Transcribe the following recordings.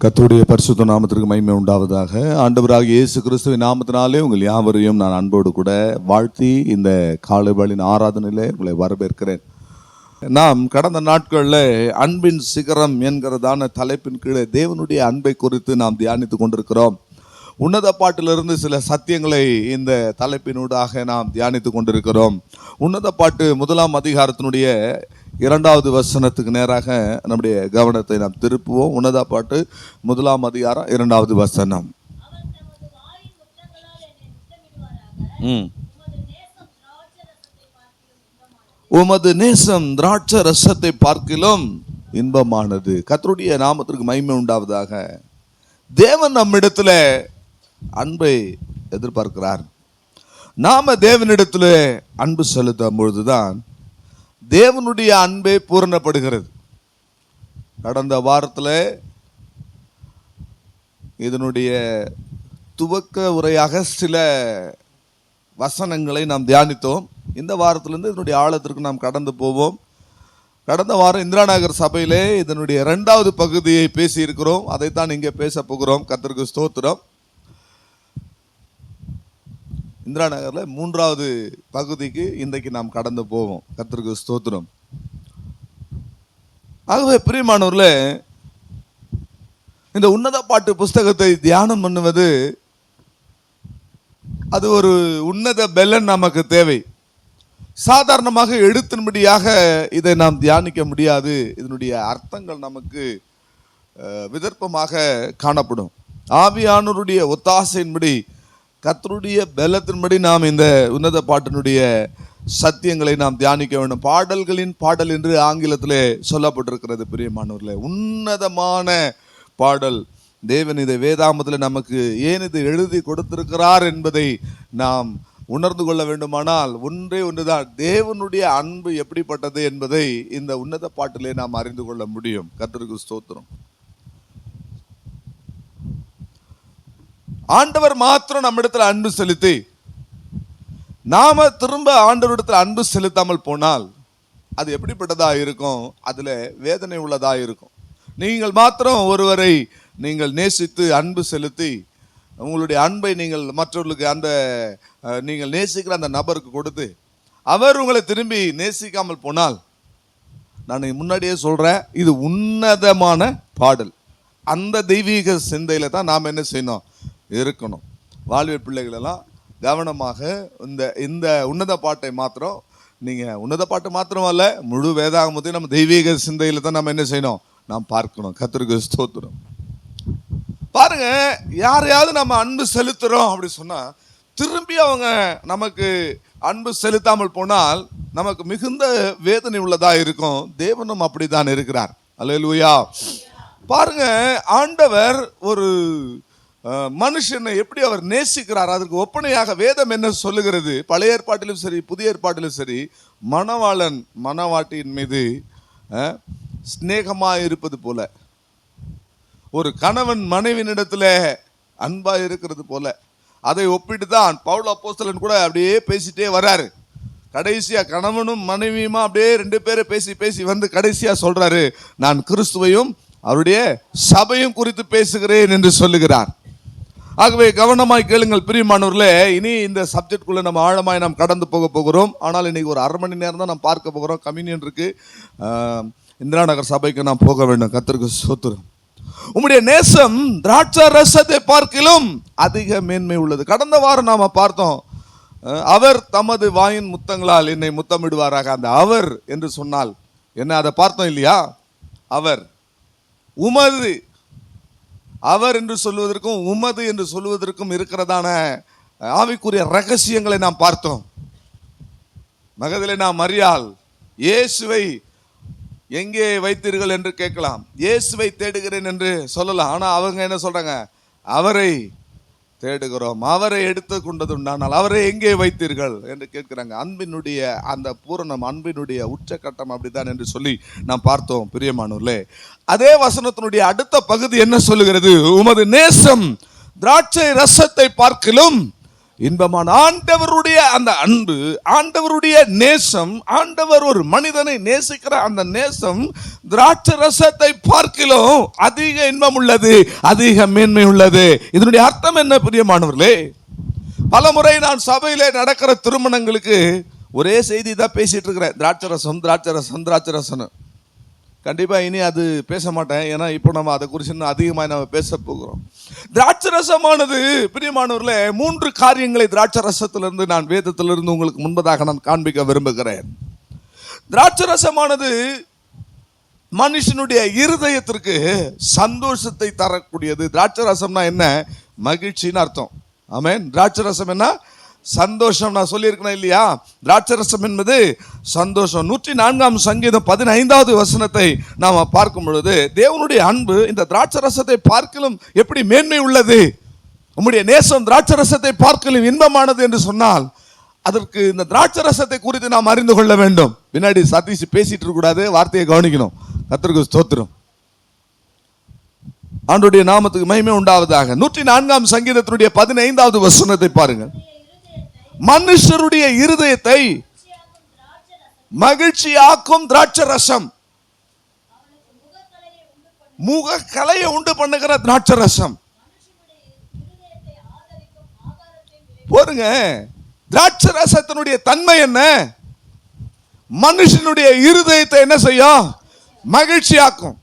கர்த்தருடைய பரிசுத்த நாமத்திற்கு மகிமை உண்டாவதாக. ஆண்டவராகிய இயேசு கிறிஸ்துவின் நாமத்தினாலே உங்கள் யாவரையும் நான் அன்போடு கூட வாழ்த்தி இந்த காலைவேளையின் ஆராதனையிலே உங்களை வரவேற்கிறேன். நாம் கடந்த நாட்களில் அன்பின் சிகரம் என்கிறதான தலைப்பின் கீழே தேவனுடைய அன்பை குறித்து நாம் தியானித்து கொண்டிருக்கிறோம். உன்னத பாட்டிலிருந்து சில சத்தியங்களை இந்த தலைப்பினூடாக நாம் தியானித்து கொண்டிருக்கிறோம். உன்னத பாட்டு 1ஆம் அதிகாரத்தினுடைய 2வது வசனத்துக்கு நேராக நம்முடைய கவனத்தை நாம் திருப்புவோம். உன்னத பாட்டு 1ஆம் அதிகாரம் 2வது வசனம். உமது நேசம் திராட்சை ரசத்தை பார்க்கிலும் இன்பமானது. கர்த்தருடைய நாமத்திற்கு மகிமை உண்டாவதாக. தேவன் நம்மிடத்துல அன்பை எதிர்பார்க்கிறார். நாம தேவனிடத்துல அன்பு செலுத்தும் பொழுதுதான் தேவனுடைய அன்பே பூரணப்படுகிறது. கடந்த வாரத்தில் இதனுடைய துவக்க உரையாக சில வசனங்களை நாம் தியானித்தோம். இந்த வாரத்திலிருந்து இதனுடைய ஆழத்திற்கு நாம் கடந்து போவோம். கடந்த வாரம் இந்திராநகர் சபையிலே இதனுடைய 2வது பகுதியை பேசியிருக்கிறோம். அதைத்தான் இங்கே பேச போகிறோம். கர்த்தருக்கு ஸ்தோத்திரம். இந்திராநகரில் 3வது பகுதிக்கு இன்றைக்கு நாம் கடந்து போவோம். கர்த்தருக்கு ஸ்தோத்திரம். ஆகவே பிரியமானவர்களே, இந்த உன்னத பாட்டு புஸ்தகத்தை தியானம் பண்ணுவது அது ஒரு உன்னத பெலன் நமக்கு தேவை. சாதாரணமாக எழுத்தின்படியாக இதை நாம் தியானிக்க முடியாது. இதனுடைய அர்த்தங்கள் நமக்கு விதர்ப்பமாக காணப்படும். ஆவியானவருடைய ஒத்தாசையின்படி, கர்த்தருடைய பலத்தின்படி நாம் இந்த உன்னத பாட்டினுடைய சத்தியங்களை நாம் தியானிக்க வேண்டும். பாடல்களின் பாடல் என்று ஆங்கிலத்திலே சொல்லப்பட்டிருக்கிறது. பிரியமானவர்களே, உன்னதமான பாடல். தேவன் இதை வேதாமத்தில் நமக்கு ஏன் இதை எழுதி கொடுத்திருக்கிறார் என்பதை நாம் உணர்ந்து கொள்ள வேண்டுமானால் ஒன்றே ஒன்றுதான், தேவனுடைய அன்பு எப்படிப்பட்டது என்பதை இந்த உன்னத பாட்டிலே நாம் அறிந்து கொள்ள முடியும். கர்த்தருக்கு ஸ்தோத்திரம். ஆண்டவர் மாத்திரம் நம்மிடத்தில் அன்பு செலுத்தி நாம திரும்ப ஆண்டவரிடத்தில் அன்பு செலுத்தாமல் போனால் அது எப்படிப்பட்டதா இருக்கும்? அதுல வேதனை உள்ளதா இருக்கும். நீங்கள் மாத்திரம் ஒருவரை நீங்கள் நேசித்து அன்பு செலுத்தி உங்களுடைய அன்பை நீங்கள் மற்றவர்களுக்கு அந்த நீங்கள் நேசிக்கிற அந்த நபருக்கு கொடுத்து அவர் உங்களை திரும்பி நேசிக்காமல் போனால், நான் முன்னாடியே சொல்றேன், இது உன்னதமான பாடல். அந்த தெய்வீக சிந்தையில தான் நாம் என்ன செய்யணும்? இருக்கணும். வாழ்வியல் பிள்ளைகளெல்லாம் கவனமாக இந்த உன்னத பாட்டை மாத்திரம், நீங்க உன்னத பாட்டு மாத்திரம் அல்ல, முழு வேதாகமத்தையும் நம்ம தெய்வீக சிந்தையில தான் நம்ம என்ன செய்யணும்? நாம் பார்க்கணும். கர்த்தருக்கு ஸ்தோத்திரம். பாருங்க, யாரையாவது நம்ம அன்பு செலுத்துறோம் அப்படி சொன்னா திரும்பி அவங்க நமக்கு அன்பு செலுத்தாமல் போனால் நமக்கு மிகுந்த வேதனை உள்ளதா இருக்கும். தேவனும் அப்படித்தான் இருக்கிறார். அல்லேலூயா. பாருங்க, ஆண்டவர் ஒரு மனுஷனை எப்படி அவர் நேசிக்கிறார் அதற்கு ஒப்பனையாக வேதம் என்ன சொல்லுகிறது? பழைய ஏற்பாட்டிலும் சரி புதிய ஏற்பாட்டிலும் சரி, மணவாளன் மணவாட்டியின் மீது ஸ்நேகமாக இருப்பது போல, ஒரு கணவன் மனைவியினிடத்தில் அன்பா இருக்கிறது போல, அதை ஒப்பிட்டு தான் பவுல் அப்போஸ்தலன் கூட அப்படியே பேசிட்டே வர்றாரு. கடைசியா கணவனும் மனைவியுமா அப்படியே 2 பேரை பேசி பேசி வந்து கடைசியா சொல்றாரு, நான் கிறிஸ்துவையும் அவருடைய சபையும் குறித்து பேசுகிறேன் என்று சொல்லுகிறார். ஆகவே கவனமாய் கேளுங்கள் பிரியமானவர்களே. இனி இந்த சப்ஜெக்டுக்குள்ள நம்ம ஆழமாய் நாம் கடந்து போக போகிறோம். ஆனால் இன்னைக்கு ஒரு 1/2 மணி நேரம் தான் நாம் பார்க்க போகிறோம். கம்யூனியன் இருக்கு. இந்திராநகர் சபைக்கு நாம் போக வேண்டும். கர்த்தருக்கு ஸ்தோத்திரம். உம்முடைய நேசம் திராட்சை ரசத்தை பார்க்கிலும் அதிக மேன்மை உள்ளது. கடந்த வாரம் நாம பார்த்தோம், அவர் தமது வாயின் முத்தங்களால் என்னை முத்தமிடுவாராக. அந்த அவர் என்று சொன்னால் என்ன? அதை பார்த்தோம் இல்லையா? அவர், உமது, அவர் என்று சொல்வதற்கும் உமது என்று சொல்வதற்கும் இருக்கிறதான ஆவிக்குரிய ரகசியங்களை நாம் பார்த்தோம். மகதலேனா மரியாள் இயேசுவை எங்கே வைத்தீர்கள் என்று கேட்கலாம், இயேசுவை தேடுகிறேன் என்று சொல்லலாம். ஆனா அவங்க என்ன சொல்றாங்க? அவரை தேடுகிறோம், அவரை எடுத்து கொண்டதுண்டானால் அவரை எங்கே வைத்தீர்கள் என்று கேட்கிறாங்க. அன்பினுடைய அந்த பூரணம், அன்பினுடைய உச்சக்கட்டம் அப்படித்தான் என்று சொல்லி நாம் பார்த்தோம். பிரியமானவர்களே, அதே வசனத்தினுடைய அடுத்த பகுதி என்ன சொல்லுகிறது? உமது நேசம் திராட்சை ரசத்தை பார்க்கிலும் இன்பமான ஆண்டவருடைய அந்த அன்பு, ஆண்டவருடைய நேசம், ஆண்டவர் ஒரு மனிதனை நேசிக்கிற அந்த நேசம் திராட்சை ரசத்தை பார்க்கிலும் அதிக இன்பம் உள்ளது, அதிக மேன்மை உள்ளது. இதனுடைய அர்த்தம் என்ன பிரியமானவர்களே? பலமுறை நான் சபையிலே நடக்கிற திருமணங்களுக்கு ஒரே செய்தி தான் பேசிட்டு இருக்கிறேன், திராட்சை ரசம் திராட்சை ரசம் திராட்சை ரசம். கண்டிப்பா இனி அது பேச மாட்டேன், ஏன்னா இப்போ நம்ம அதை குறித்து இன்னும் அதிகமாக நம்ம பேச போகிறோம். திராட்சை ரசமானது பிரியமானவர்களே, 3 காரியங்களை திராட்சை ரசத்திலிருந்து நான் வேதத்திலிருந்து உங்களுக்கு முன்பதாக நான் காண்பிக்க விரும்புகிறேன். திராட்சை ரசமானது மனுஷனுடைய இருதயத்திற்கு சந்தோஷத்தை தரக்கூடியது. திராட்சை ரசம்னா என்ன? மகிழ்ச்சின்னு அர்த்தம். ஆமென். திராட்சை ரசம் என்ன? சந்தோஷம். நான் சொல்லியிருக்கேன் இல்லையா? திராட்சை ரசம் என்பது சந்தோஷம். 104 சங்கீதம் 15வது வசனத்தை நாம் பார்க்கும் பொழுது, தேவனுடைய அன்பு இந்த திராட்சை ரசத்தை பார்க்கலும் எப்படி மேன்மை உள்ளது, உம்முடைய நேசம் திராட்சை ரசத்தை பார்க்கலும் இன்பமானது என்று சொன்னால், அதற்கு இந்த திராட்சை ரசத்தை குறித்து நாம் அறிந்து கொள்ள வேண்டும். பின்னாடி சதீஷ் பேசிட்டு இருக்க கூடாது, வார்த்தையை கவனிக்கணும். கர்த்தருக்கு ஸ்தோத்திரம். ஆண்டவருடைய நாமத்துக்கு மகிமை உண்டாவதாக. 104 சங்கீதத்தினுடைய 15வது வசனத்தை பாருங்கள். மனுஷருடைய இருதயத்தை மகிழ்ச்சியாக்கும் திராட்சை ரசம், முகக்கலையை உண்டு பண்ணுகிற திராட்சை ரசம். போருங்க, திராட்சை ரசத்தினுடைய தன்மை என்ன? மனுஷனுடைய இருதயத்தை என்ன செய்யும்? மகிழ்ச்சியாக்கும்.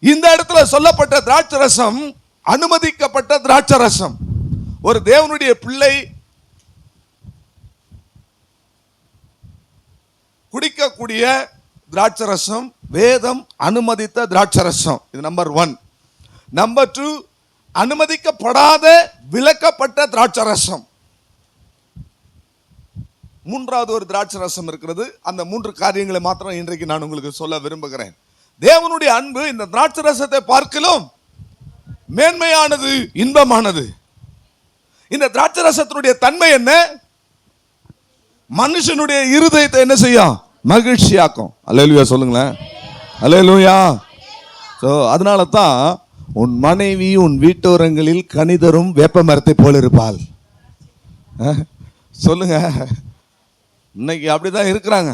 இந்த இடத்துல சொல்லப்பட்ட திராட்சை ரசம் அனுமதிக்கப்பட்ட திராட்சை ரசம். ஒரு தேவனுடைய பிள்ளை குடிக்கக்கூடிய திராட்சை ரசம் வேதம் அனுமதித்த திராட்சை ரசம். இது நம்பர் 1. நம்பர் 2, அனுமதிக்கப்படாத விலக்கப்பட்ட திராட்சை ரசம். 3வது ஒரு திராட்சை ரசம் இருக்கிறது. அந்த 3 காரியங்களை மாத்திரம் இன்றைக்கு நான் உங்களுக்கு சொல்ல விரும்புகிறேன். தேவனுடைய அன்பு இந்த திராட்சை ரசத்தை பார்க்கலும் மேன்மையானது, இன்பமானது. இந்த திராட்சை ரசத்தினுடைய தன்மை என்ன? மனுஷனுடைய இருதயத்தை என்ன செய்யும்? மகிழ்ச்சியாக்கும். அல்லேலூயா சொல்லுங்களேன். அல்லேலூயா. அதனால தான் உன் மனைவி உன் வீட்டோரங்களில் கனிதரும் வேப்ப மரத்தை போல இருப்பாள். சொல்லுங்க. இன்னைக்கு அப்படிதான் இருக்கிறாங்க.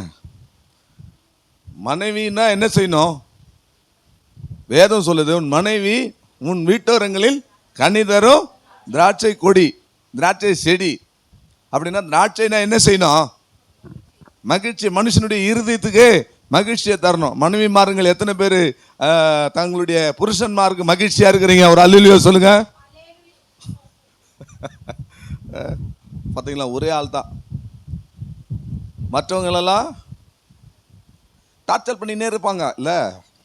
மனைவின்னா என்ன செய்யணும்? வேதம் சொல்லுது, உன் மனைவி உன் வீட்டோரங்களில் கனிதரும் திராட்சை கொடி, திராட்சை செடி. அப்படின்னா திராட்சைனா என்ன செய்யணும்? மகிழ்ச்சி. மனுஷனுடைய இருதயத்துக்கு மகிழ்ச்சியை தரணும். மனைவி மாருங்கள் எத்தனை பேர் தங்களுடைய புருஷன்மாருக்கு மகிழ்ச்சியா இருக்கிறீங்க? ஒரு அல்லேலூயா சொல்லுங்க. பாத்தீங்களா, ஒரே ஆள் தான். மற்றவங்களெல்லாம் டார்ச்சர் பண்ணினே இருப்பாங்க. இல்ல,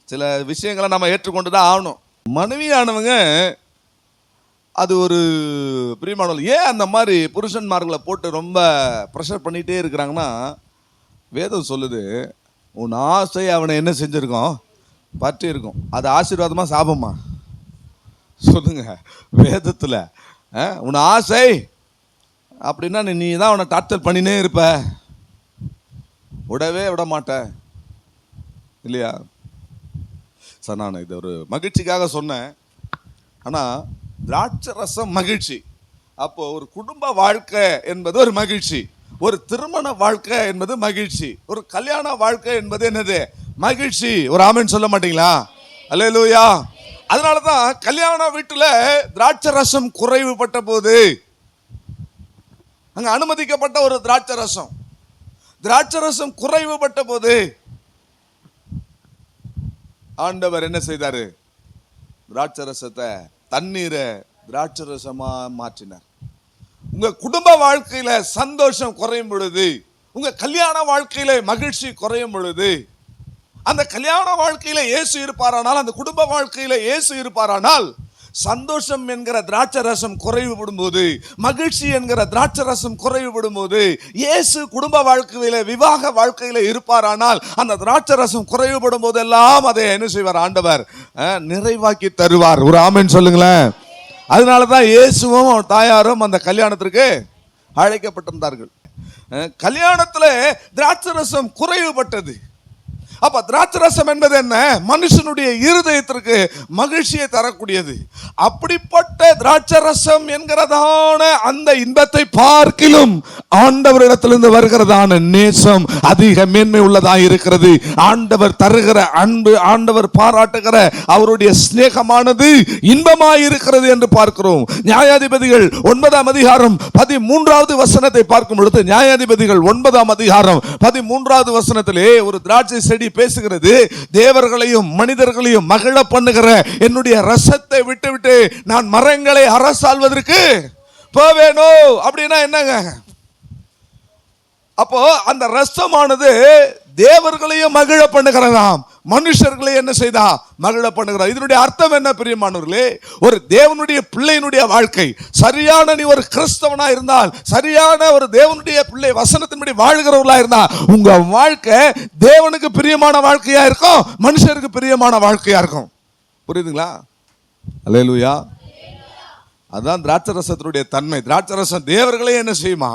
சில விஷயங்களை நம்ம ஏற்றுக்கொண்டு தான் ஆகணும். மனைவியானவங்க அது ஒரு பிரியமானவர்கள். ஏன் அந்த மாதிரி புருஷன்மார்களை போட்டு ரொம்ப ப்ரெஷர் பண்ணிகிட்டே இருக்கிறாங்கன்னா, வேதம் சொல்லுது, உன் ஆசை அவனை என்ன செஞ்சுருக்கோம்? பற்றி இருக்கும். அது ஆசீர்வாதமா சாபமா? சொல்லுங்க. வேதத்தில் உன் ஆசை அப்படின்னா நீ தான் அவனை டார்ச்சர் பண்ணினே இருப்ப, விடவே விட மாட்ட இல்லையா? சார், நான் இது ஒரு மகிழ்ச்சிக்காக சொன்னேன். ஆனால் திராட்சை ரசம் மகிழ்ச்சி. அப்போ ஒரு குடும்ப வாழ்க்கை என்பது ஒரு மகிழ்ச்சி, ஒரு திருமண வாழ்க்கை என்பது மகிழ்ச்சி, ஒரு கல்யாண வாழ்க்கை என்பது என்னது? மகிழ்ச்சி. ஒரு ஆமென் சொல்ல மாட்டீங்களா? அல்லேலூயா. அதனாலதான் கல்யாண வீட்டுல திராட்சை ரசம் குறைவுபட்ட போது அங்க அனுமதிக்கப்பட்ட ஒரு திராட்சை ரசம், திராட்சை ரசம் குறைவுபட்ட போது ஆண்டவர் என்ன செய்தாரு? திராட்சை ரசத்தை, தண்ணீரை திராட்சை ரசமா மாற்றினார். உங்க குடும்ப வாழ்க்கையில சந்தோஷம் குறையும் பொழுது, உங்க கல்யாண வாழ்க்கையில மகிழ்ச்சி குறையும் பொழுது, அந்த கல்யாண வாழ்க்கையில இயேசு இருப்பாரானால், அந்த குடும்ப வாழ்க்கையில இயேசு இருப்பாரானால், சந்தோஷம் என்கிற திராட்சை ரசம் குறைவுபடும் போது, மகிழ்ச்சி என்கிற திராட்சை ரசம் குறைவுபடும் போது, இயேசு குடும்ப வாழ்க்கையில விவாக வாழ்க்கையில இருப்பாரானால், அந்த திராட்சை ரசம் குறைவுபடும் போதெல்லாம் அதை என்ன செய்வார்? ஆண்டவர் நிறைவாக்கி தருவார். ஒரு ஆமென் சொல்லுங்களேன். அதனாலதான் இயேசுவும் தாயாரும் அந்த கல்யாணத்திற்கு அழைக்கப்பட்டிருந்தார்கள். கல்யாணத்துல திராட்சை ரசம் குறைவுபட்டது. அப்ப திராட்சரசம் என்பது என்ன? மனுஷனுடைய இருதயத்திற்கு மகிழ்ச்சியை தரக்கூடியது. அப்படிப்பட்ட திராட்சரசம் என்கிறதான அந்த இன்பத்தை பார்க்கிலும் ஆண்டவரிடத்திலிருந்து வருகிறதான நேசம் அதிக மேன்மை உள்ளதாக இருக்கிறது. ஆண்டவர் தருகிற அன்பு, ஆண்டவர் பாராட்டுகிற அவருடைய சிநேகமானது இன்பமாயிருக்கிறது என்று பார்க்கிறோம். நியாயாதிபதிகள் 9ஆம் அதிகாரம் 13வது வசனத்தை பார்க்கும் பொழுது, நியாயாதிபதிகள் 9ஆம் அதிகாரம் 13வது வசனத்திலே ஒரு திராட்சை செடி பேசுகிறது. தேவர்களையும் மனிதர்களையும் மகிழ பண்ணுகிற என்னுடைய ரசத்தை விட்டு நான் மரங்களை அரசாள்வதற்கு போவேனோ. அப்படின்னா என்னங்க? அப்போ அந்த ரசமானது தேவர்களையும் மகிழ பண்ணுகிறதாம், மனுஷர்களை என்ன செய்தா? மகிழ பண்ணுகிறார். இதனுடைய அர்த்தம் என்ன பிரியமானவர்களே? ஒரு தேவனுடைய பிள்ளையினுடைய வாழ்க்கை சரியான, நீ ஒரு கிறிஸ்தவனா இருந்தால், சரியான ஒரு தேவனுடைய பிள்ளை வசனத்தின்படி வாழ்கிறவர்களா இருந்தா, உங்க வாழ்க்கை தேவனுக்கு பிரியமான வாழ்க்கையா இருக்கும், மனுஷருக்கு பிரியமான வாழ்க்கையா இருக்கும். புரியுதுங்களா? அல்லேலூயா. அதான் திராட்சரசத்தினுடைய தன்மை. திராட்சரசம் தேவர்களே என்ன செய்யுமா?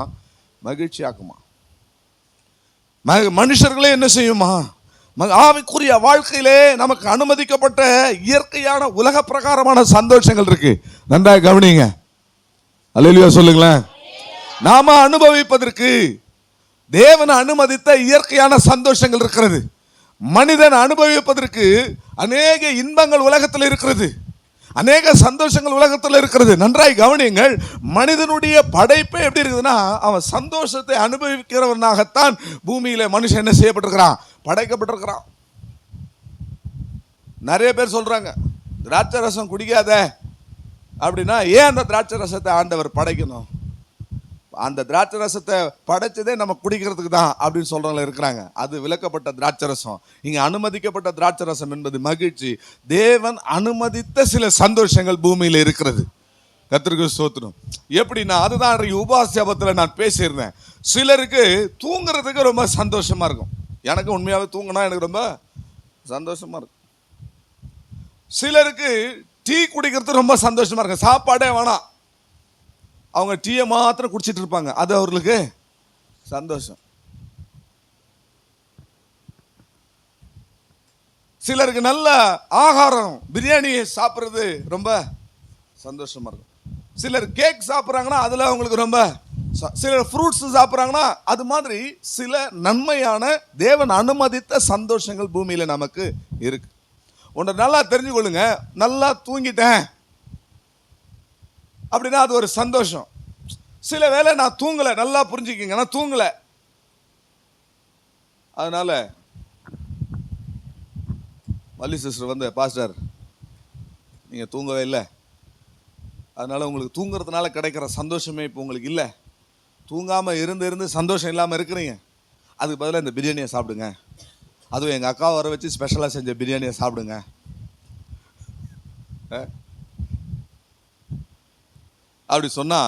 மகிழ்ச்சியாக்குமா. மனுஷர்களே என்ன செய்யுமா? ஆவிக்குரிய வாழ்க்கையிலே நமக்கு அனுமதிக்கப்பட்ட இயற்கையான உலக பிரகாரமான சந்தோஷங்கள் இருக்கு. நன்றாக கவனிங்க. அல்லேலூயா சொல்லுங்களேன். நாம அனுபவிப்பதற்கு தேவன் அனுமதித்த இயற்கையான சந்தோஷங்கள் இருக்கிறது. மனிதன் அனுபவிப்பதற்கு அநேக இன்பங்கள் உலகத்தில் இருக்கிறது, அநேக சந்தோஷங்கள் உலகத்தில் இருக்கிறது. நன்றாய் கவனியுங்கள். மனிதனுடைய படைப்பே எப்படி இருக்குதுன்னா, அவன் சந்தோஷத்தை அனுபவிக்கிறவனாகத்தான் பூமியில மனுஷன் என்ன செய்யப்பட்டிருக்கிறான்? படைக்கப்பட்டிருக்கிறான். நிறைய பேர் சொல்றாங்க திராட்சை ரசம் குடிக்காத அப்படின்னா, ஏன் அந்த திராட்சை ரசத்தை ஆண்டவர் படைக்கணும்? அந்த திராட்சை ரசத்தை படைச்சதே நம்ம குடிக்கிறதுக்கு தான் அப்படின்னு சொல்றவங்க இருக்கிறாங்க. அது விலக்கப்பட்ட திராட்சை ரசம். இங்க அனுமதிக்கப்பட்ட திராட்சை ரசம் என்பது மகிழ்ச்சி. தேவன் அனுமதித்த சில சந்தோஷங்கள் பூமியில இருக்கிறது. கர்த்தருக்கு ஸ்தோத்திரம். எப்படின்னா, அதுதான் உபாசபத்தில் நான் பேசியிருந்தேன். சிலருக்கு தூங்குறதுக்கு ரொம்ப சந்தோஷமா இருக்கும். எனக்கு உண்மையாவே தூங்கினா எனக்கு ரொம்ப சந்தோஷமா இருக்கும். சிலருக்கு டீ குடிக்கிறது ரொம்ப சந்தோஷமா இருக்கும். சாப்பாடே வேணாம், அவங்க டீயை மாத்திரம் குடிச்சிட்டு இருப்பாங்க, அது அவர்களுக்கு சந்தோஷம். சிலருக்கு நல்ல ஆகாரம், பிரியாணியை சாப்பிட்றது ரொம்ப சந்தோஷமா இருக்கும். சிலர் கேக் சாப்பிட்றாங்கன்னா அதுல அவங்களுக்கு ரொம்ப, சிலர் ஃப்ரூட்ஸ் சாப்பிட்றாங்கன்னா அது மாதிரி சில நன்மையான தேவன் அனுமதித்த சந்தோஷங்கள் பூமியில நமக்கு இருக்கு. ஒன்று நல்லா தெரிஞ்சு கொள்ளுங்க. நல்லா தூங்கிட்டேன் அப்படின்னா அது ஒரு சந்தோஷம். சில வேளை நான் தூங்கலை, நல்லா புரிஞ்சுக்கிங்க, நான் தூங்கலை, அதனால வள்ளி சிஸ்டர் வந்து, பாஸ்டர் நீங்கள் தூங்கவே இல்லை, அதனால உங்களுக்கு தூங்குறதுனால கிடைக்கிற சந்தோஷமே இப்போ உங்களுக்கு இல்லை, தூங்காமல் இருந்து சந்தோஷம் இல்லாமல் இருக்கிறீங்க, அதுக்கு பதிலாக இந்த பிரியாணியை சாப்பிடுங்க, அதுவும் எங்கள் அக்காவை வர வச்சு ஸ்பெஷலாக செஞ்ச பிரியாணியை சாப்பிடுங்க. அப்படி சொன்னா,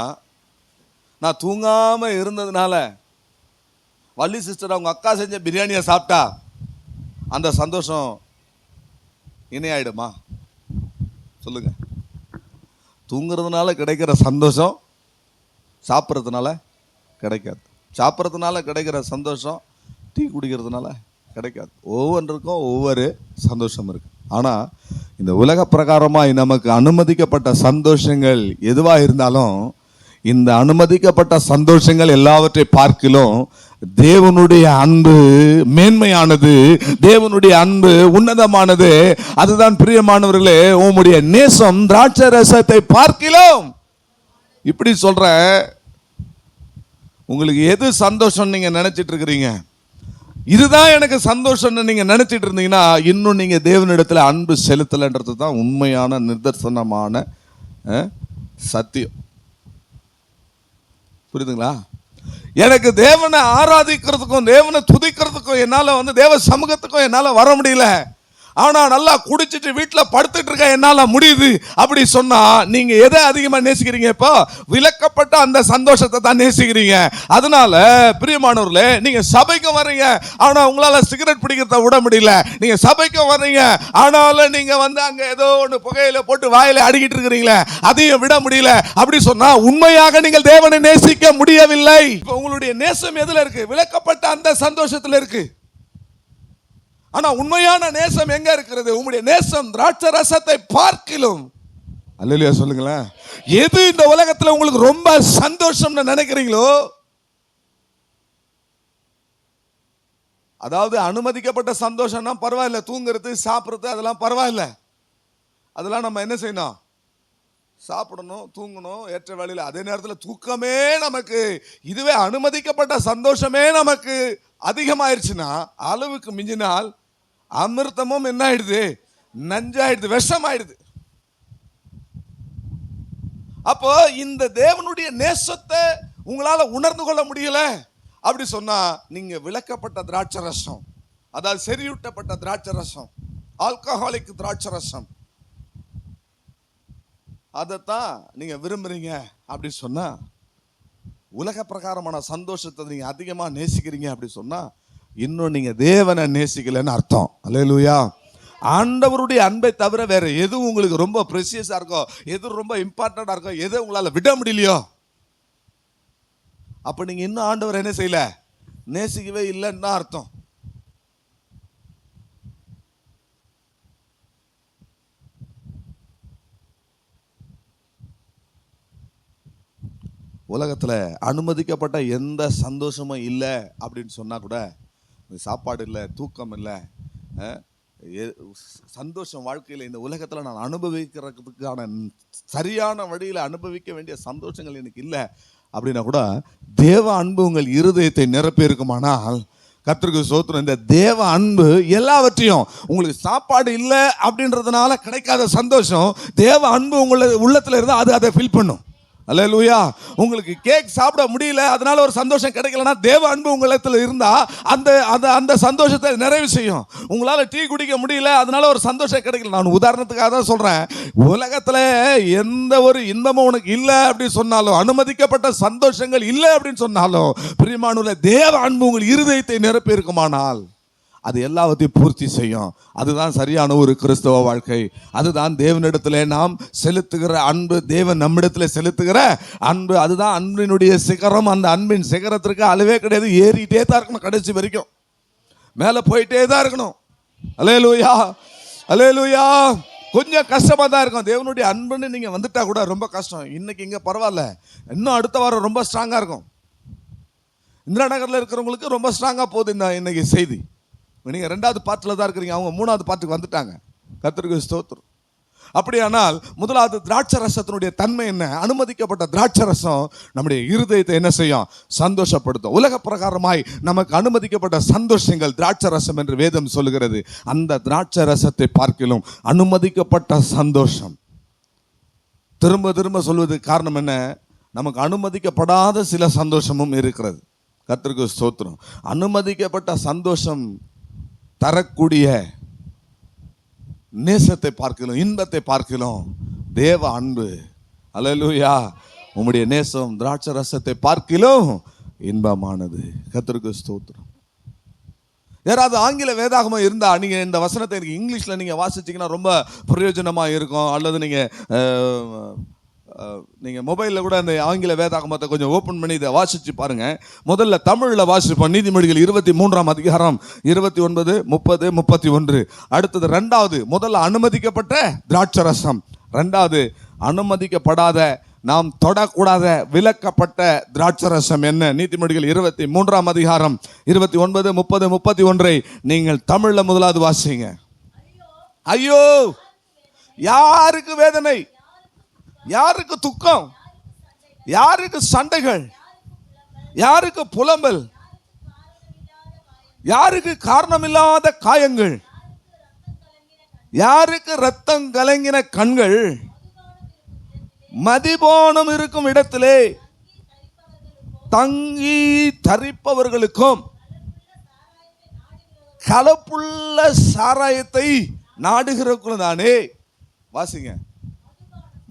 நான் தூங்காம இருந்ததுனால வள்ளி சிஸ்டர் அவங்க அக்கா செஞ்ச பிரியாணியை சாப்பிட்டா அந்த சந்தோஷம் இணையாயிடுமா? சொல்லுங்க. தூங்குறதுனால கிடைக்கிற சந்தோஷம் சாப்பிட்றதுனால கிடைக்காது. சாப்பிட்றதுனால கிடைக்கிற சந்தோஷம் டீ குடிக்கிறதுனால கிடைக்காது. ஒவ்வொன்றுக்கும் ஒவ்வொரு சந்தோஷம் இருக்கு. ஆனால் இந்த உலக பிரகாரமாய் நமக்கு அனுமதிக்கப்பட்ட சந்தோஷங்கள் எதுவாக இருந்தாலும், இந்த அனுமதிக்கப்பட்ட சந்தோஷங்கள் எல்லாவற்றை பார்க்கிலும் தேவனுடைய அன்பு மேன்மையானது, தேவனுடைய அன்பு உன்னதமானது. அதுதான் பிரியமானவர்களே, உம்முடைய நேசம் திராட்சை ரசத்தை பார்க்கிலும். இப்படி சொல்ற, உங்களுக்கு எது சந்தோஷம் நீங்க நினைச்சிட்டு இருக்கிறீங்க, இதுதான் எனக்கு சந்தோஷம்னு நீங்க நினைச்சிட்டு இருந்தீங்கன்னா, இன்னும் நீங்க தேவனிடத்துல அன்பு செலுத்தலைன்றது தான் உண்மையான நிதர்சனமான சத்தியம். புரியுதுங்களா? எனக்கு தேவனை ஆராதிக்கிறதுக்கும் தேவனை துதிக்கிறதுக்கும் என்னால தேவ சமூகத்துக்கும் என்னால வர முடியல, ஆனா நல்லா குடிச்சிட்டு வீட்டுல படுத்துட்டு இருக்க என்னால முடியுது அப்படி சொன்னா, நீங்க எதை அதிகமா நேசிக்கிறீங்க? இப்போ விலக்கப்பட்ட அந்த சந்தோஷத்தை தான் நேசிக்கிறீங்க. அதனால பிரியமானவர்களே, நீங்க சபைக்கு வர்றீங்க, ஆனா உங்களால சிகரெட் பிடிக்கிறத விட முடியல. நீங்க சபைக்கு வர்றீங்க, ஆனாலும் நீங்க அங்க ஏதோ ஒன்று புகையில போட்டு வாயில அடிக்கிட்டு இருக்கிறீங்களே, அதையும் விட முடியல. அப்படி சொன்னா உண்மையாக நீங்கள் தேவனை நேசிக்க முடியவில்லை. உங்களுடைய நேசம் எதுல இருக்கு? விலக்கப்பட்ட அந்த சந்தோஷத்துல இருக்கு. ஆனா உண்மையான நேசம் எங்க இருக்கிறது? உங்களுடைய நேசம் திராட்சை ரசத்தை பார்க்கிலும். அல்லேலூயா சொல்லுங்களேன். எது இந்த உலகத்துல உங்களுக்கு ரொம்ப சந்தோஷம்னு நினைக்கிறீங்களோ, அதாவது அனுமதிக்கப்பட்ட சந்தோஷம்னா பரவாயில்ல, தூங்குறது சாப்பிட்றது அதெல்லாம் பரவாயில்ல, அதெல்லாம் நம்ம என்ன செய்யணும்? சாப்பிடணும், தூங்கணும் ஏற்ற வேளையில். அதே நேரத்தில் தூக்கமே நமக்கு, இதுவே அனுமதிக்கப்பட்ட சந்தோஷமே நமக்கு அதிகமாயிருச்சுன்னா, அளவுக்கு மிஞ்சினால் அமிர்தமும் என்ன ஆயிடுது? நஞ்சாயிடுது, விஷமாயிடுது. அப்போ இந்த தேவனுடைய நேசத்தை உங்களால உணர்ந்து கொள்ள முடியல அப்படி சொன்னா, நீங்க விளக்கப்பட்ட திராட்சை ரசம், அதாவது செறியூட்டப்பட்ட திராட்சை ரசம், ஆல்கஹாலிக் திராட்சை ரசம், அதைத்தான் நீங்க விரும்புறீங்க அப்படி சொன்னா, உலக பிரகாரமான சந்தோஷத்தை நீங்க அதிகமா நேசிக்கிறீங்க அப்படி சொன்னா, இன்னும் நீங்க தேவனை நேசிக்கலன்னு அர்த்தம். அல்லேலூயா. ஆண்டவருடைய அன்பை தவிர வேற எது உங்களுக்கு ரொம்ப ப்ரெசியஸா இருக்கோ, எது ரொம்ப இம்பார்ட்டண்டா இருக்கோ, எதை உங்களால விட முடியலையோ, அப்ப நீங்க இன்னும் ஆண்டவர் என்ன செய்யல? நேசிக்கவே இல்லைன்னு தான் அர்த்தம். உலகத்துல அனுமதிக்கப்பட்ட எந்த சந்தோஷமும் இல்லை அப்படின்னு சொன்னா கூட, சாப்பாடு இல்லை, தூக்கம் இல்லை, சந்தோஷம் வாழ்க்கையில் இந்த உலகத்தில் நான் அனுபவிக்கிறதுக்கான சரியான வழியில் அனுபவிக்க வேண்டிய சந்தோஷங்கள் எனக்கு இல்லை அப்படின்னா கூட, தேவ அன்பு உங்கள் இருதயத்தை நிரப்பி இருக்குமானால், கர்த்தருக்கு ஸ்தோத்திரம். இந்த தேவ அன்பு எல்லாவற்றையும், உங்களுக்கு சாப்பாடு இல்லை அப்படின்றதுனால கிடைக்காத சந்தோஷம், தேவ அன்பு உங்களை உள்ளத்தில் இருந்தால் அது அதை ஃபில் பண்ணும். அல்லேலூயா. உங்களுக்கு கேக் சாப்பிட முடியல, அதனால ஒரு சந்தோஷம் கிடைக்கலன்னா, தேவ அன்பு உங்களிடத்தில் இருந்தா அந்த சந்தோஷத்தை நிறைவு செய்யும். உங்களால டீ குடிக்க முடியல, அதனால ஒரு சந்தோஷம் கிடைக்கல. நான் உதாரணத்துக்காக தான் சொல்றேன். உலகத்துல எந்த ஒரு இன்பமும் உனக்கு இல்லை அப்படின்னு சொன்னாலும், அனுமதிக்கப்பட்ட சந்தோஷங்கள் இல்லை அப்படின்னு சொன்னாலும், பிரியமானவர்களே, தேவ அன்பு உங்கள் இருதயத்தை நிரப்பி இருக்குமானால் அது எல்லாவற்றையும் பூர்த்தி செய்யும். அதுதான் சரியான ஒரு கிறிஸ்தவ வாழ்க்கை. அதுதான் தேவனிடத்திலே நாம் செலுத்துகிற அன்பு, தேவன் நம்மிடத்தில் செலுத்துகிற அன்பு. அதுதான் அன்பினுடைய சிகரம். அந்த அன்பின் சிகரத்திற்கு அளவே கிடையாது, ஏறிட்டே தான் இருக்கணும், கடைசி வரைக்கும் மேலே போயிட்டே தான் இருக்கணும். அல்லேலூயா, அல்லேலூயா. கொஞ்சம் கஷ்டமாக தான் இருக்கும். தேவனுடைய அன்புன்னு நீங்கள் வந்துட்டா கூட ரொம்ப கஷ்டம். இன்னைக்கு இங்கே பரவாயில்ல, இன்னும் அடுத்த வாரம் ரொம்ப ஸ்ட்ராங்காக இருக்கும். இந்திரா நகரில் இருக்கிறவங்களுக்கு ரொம்ப ஸ்ட்ராங்காக போகுது இந்த இன்னைக்கு செய்தி. நீங்கள் 2வது பாட்டில் தான் இருக்கிறீங்க, அவங்க 3வது பாட்டுக்கு வந்துட்டாங்க. கர்த்தருக்கு ஸ்தோத்திரம். அப்படியானால் முதலாவது திராட்சை ரசத்தினுடைய தன்மை என்ன? அனுமதிக்கப்பட்ட திராட்சை ரசம் நம்முடைய இருதயத்தை என்ன செய்யும்? சந்தோஷப்படுத்தும். உலக பிரகாரமாய் நமக்கு அனுமதிக்கப்பட்ட சந்தோஷங்கள் திராட்சை ரசம் என்று வேதம் சொல்லுகிறது. அந்த திராட்சை ரசத்தை பார்க்கிலும் அனுமதிக்கப்பட்ட சந்தோஷம், திரும்ப திரும்ப சொல்வதற்கு காரணம் என்ன? நமக்கு அனுமதிக்கப்படாத சில சந்தோஷமும் இருக்கிறது. கர்த்தருக்கு ஸ்தோத்திரம். அனுமதிக்கப்பட்ட சந்தோஷம் தரக்கூடிய நேசத்தை பார்க்கலாம், இன்பத்தை பார்க்கலாம் தேவ அன்பு. அல்லேலூயா. உம்முடைய நேசம் திராட்சை ரசத்தை பார்க்கலாம் இன்பமானது. கர்த்தருக்கு ஸ்தோத்திரம். யாராவது ஆங்கில வேதாகமம் இருந்தா நீங்க இந்த வசனத்தை எனக்கு இங்கிலீஷ்ல நீங்க வாசிச்சீங்கன்னா ரொம்ப பிரயோஜனமா இருக்கும். அல்லது நீங்க மொபைலில் கூட அந்த ஆங்கில வேதாகமத்தை கொஞ்சம் ஓப்பன் பண்ணி இதை வாசிச்சு பாருங்க. முதல்ல தமிழில் வாசிப்போம். நீதிமொழிகள் 23ஆம் அதிகாரம் 29, 30, 31. அடுத்தது 2வது, முதல்ல அனுமதிக்கப்பட்ட திராட்சை ரசம். 2வது, அனுமதிக்கப்படாத, நாம் தொடக்கூடாத விலக்கப்பட்ட திராட்சை ரசம் என்ன? நீதிமொழிகள் 23ஆம் அதிகாரம் 29, 30, 31 நீங்கள் தமிழ்ல முதலாவது வாசிங்க. ஐயோ, யாருக்கு வேதனை, யாருக்கு துக்கம், யாருக்கு சண்டைகள், யாருக்கு புலம்பல், யாருக்கு காரணமில்லாத காயங்கள், யாருக்கு ரத்தம் கலங்கின கண்கள், மதிபானம் இருக்கும் இடத்திலே தங்கி தரிப்பவர்களுக்கும் கலப்புள்ள சாராயத்தை நாடுகிறவர்களும் தானே. வாசிங்க.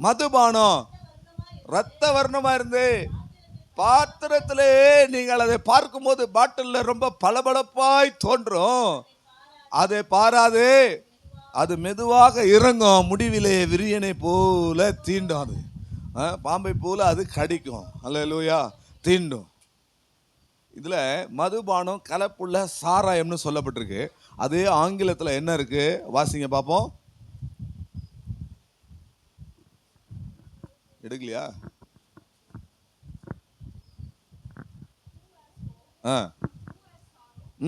மதுபானம் ரத்த வர்ணமா இருந்து பாத்திரத்திலே நீங்கள் அதை பார்க்கும்போது பாட்டில் ரொம்ப பளபளப்பாய் தோன்றும். அதை பாராது, அது மெதுவாக இறங்கும், முடிவிலே விரியனை போல தீண்டும். அது பாம்பை போல அது கடிக்கும். அல்லேலூயா, தீண்டும். இதுல மதுபானம் கலப்புள்ள சாராயம்னு சொல்லப்பட்டிருக்கு. அதே ஆங்கிலத்தில் என்ன இருக்கு வாசிங்க பார்ப்போம். எடுக்கலையா?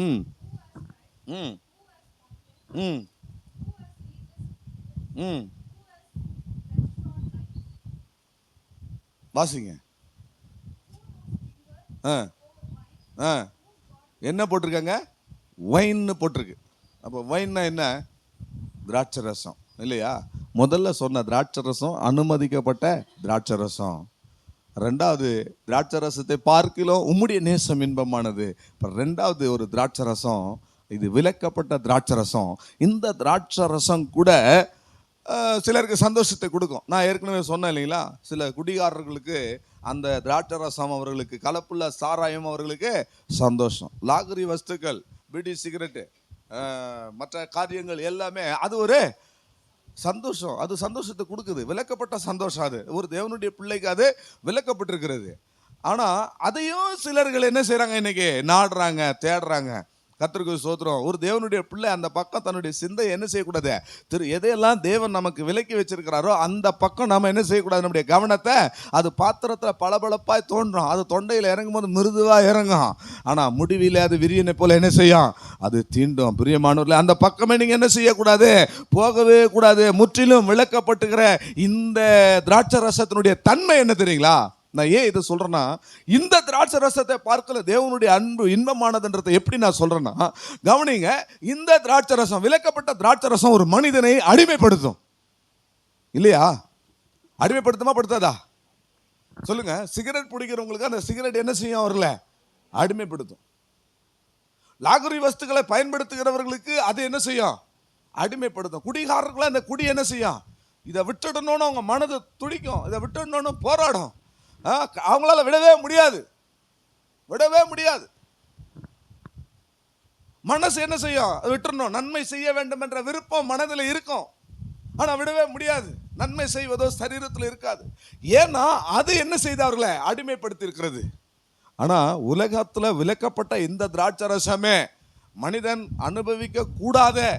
ம் ம் ம் ம் வாசிங்க. என்ன போட்டிருக்காங்க? வைன்னு போட்டிருக்கு. அப்போ வைன்னா என்ன? திராட்சை ரசம் இல்லையா? முதல்ல சொன்ன திராட்சை ரசம் அனுமதிக்கப்பட்ட திராட்சை ரசம். ரெண்டாவது, திராட்சை ரசத்தை பார்க்கிலும் உம்முடைய நேசம் இன்பமானது. இப்போ ரெண்டாவது ஒரு திராட்சை ரசம், இது விலக்கப்பட்ட திராட்சை ரசம். இந்த திராட்சை ரசம் கூட சிலருக்கு சந்தோஷத்தை கொடுக்கும். நான் ஏற்கனவே சொன்னேன் இல்லைங்களா, சில குடிகாரர்களுக்கு அந்த திராட்சை ரசம் அவர்களுக்கு கலப்புள்ள சாராயம் அவர்களுக்கு சந்தோஷம். லாகரி வஸ்துக்கள், பீடி, சிகரெட்டு, மற்ற காரியங்கள் எல்லாமே அது ஒரு சந்தோஷம். அது சந்தோஷத்தை கொடுக்குது, விலக்கப்பட்ட சந்தோஷம். அது ஒரு தேவனுடைய பிள்ளைக்கு அது விலக்கப்பட்டிருக்கிறது. ஆனால் அதையும் சிலர்கள் என்ன செய்கிறாங்க, இன்னைக்கு நாடுறாங்க, தேடுறாங்க. கர்த்தருக்கு ஸ்தோத்திரம். ஒரு தேவனுடைய பிள்ளை அந்த பக்கம் தன்னுடைய சிந்தை என்ன செய்யக்கூடாது, எதையெல்லாம் தேவன் நமக்கு விலக்கி வச்சிருக்கிறாரோ அந்த பக்கம் நம்ம என்ன செய்யக்கூடாது, நம்முடைய கவனத்தை அது பாத்திரத்தில் பளபளப்பாய் தோன்றும், அது தொண்டையில் இறங்கும் போது மிருதுவாக இறங்கும். ஆனால் முடிவில் அது விரியனை போல என்ன செய்யும், அது தீண்டும். பிரியமானவர்களே, அந்த பக்கமே நீங்கள் என்ன செய்யக்கூடாது, போகவே கூடாது. முற்றிலும் விளக்கப்பட்டுக்கிற இந்த திராட்சை ரசத்தினுடைய தன்மை என்ன தெரியுங்களா? நான் ஏன் இதை சொல்றேன்னா, இந்த திராட்சை ரசத்தை பார்க்கல தேவனுடைய அன்பு இன்பமானதுன்றதை எப்படி நான் சொல்றேன்னா, கவனிங்க, இந்த திராட்சை ரசம், விலக்கப்பட்ட திராட்சை ரசம் ஒரு மனிதனை அடிமைப்படுத்தும் இல்லையா? அடிமைப்படுத்துமா படுத்தாதா சொல்லுங்க. சிகரெட் பிடிக்கிறவங்களுக்கு அந்த சிகரெட் என்ன செய்யும், அவர்ல அடிமைப்படுத்தும். லாகரி வஸ்துக்களை பயன்படுத்துகிறவர்களுக்கு அது என்ன செய்யும், அடிமைப்படுத்தும். குடிகாரர்களை அந்த குடி என்ன செய்யும், இதை விட்டுடணும்னு அவங்க மனது துடிக்கும், இதை விட்டுடணும்னு போராடும். அவங்களால விடவே முடியாது, விடவே முடியாது. மனசு என்ன செய்யும், விட்டுறணும். நன்மை செய்ய வேண்டும் என்ற விருப்பம் மனதில் இருக்கும், ஆனா விடவே முடியாது. நன்மை செய்வதோ சரீரத்தில் இருக்காது. ஏன்னா அது என்ன செய்தவர்களை அடிமைப்படுத்தி இருக்கிறது. ஆனா உலகத்துல விலக்கப்பட்ட இந்த திராட்சை ரசமே மனிதன் அனுபவிக்க கூடாத,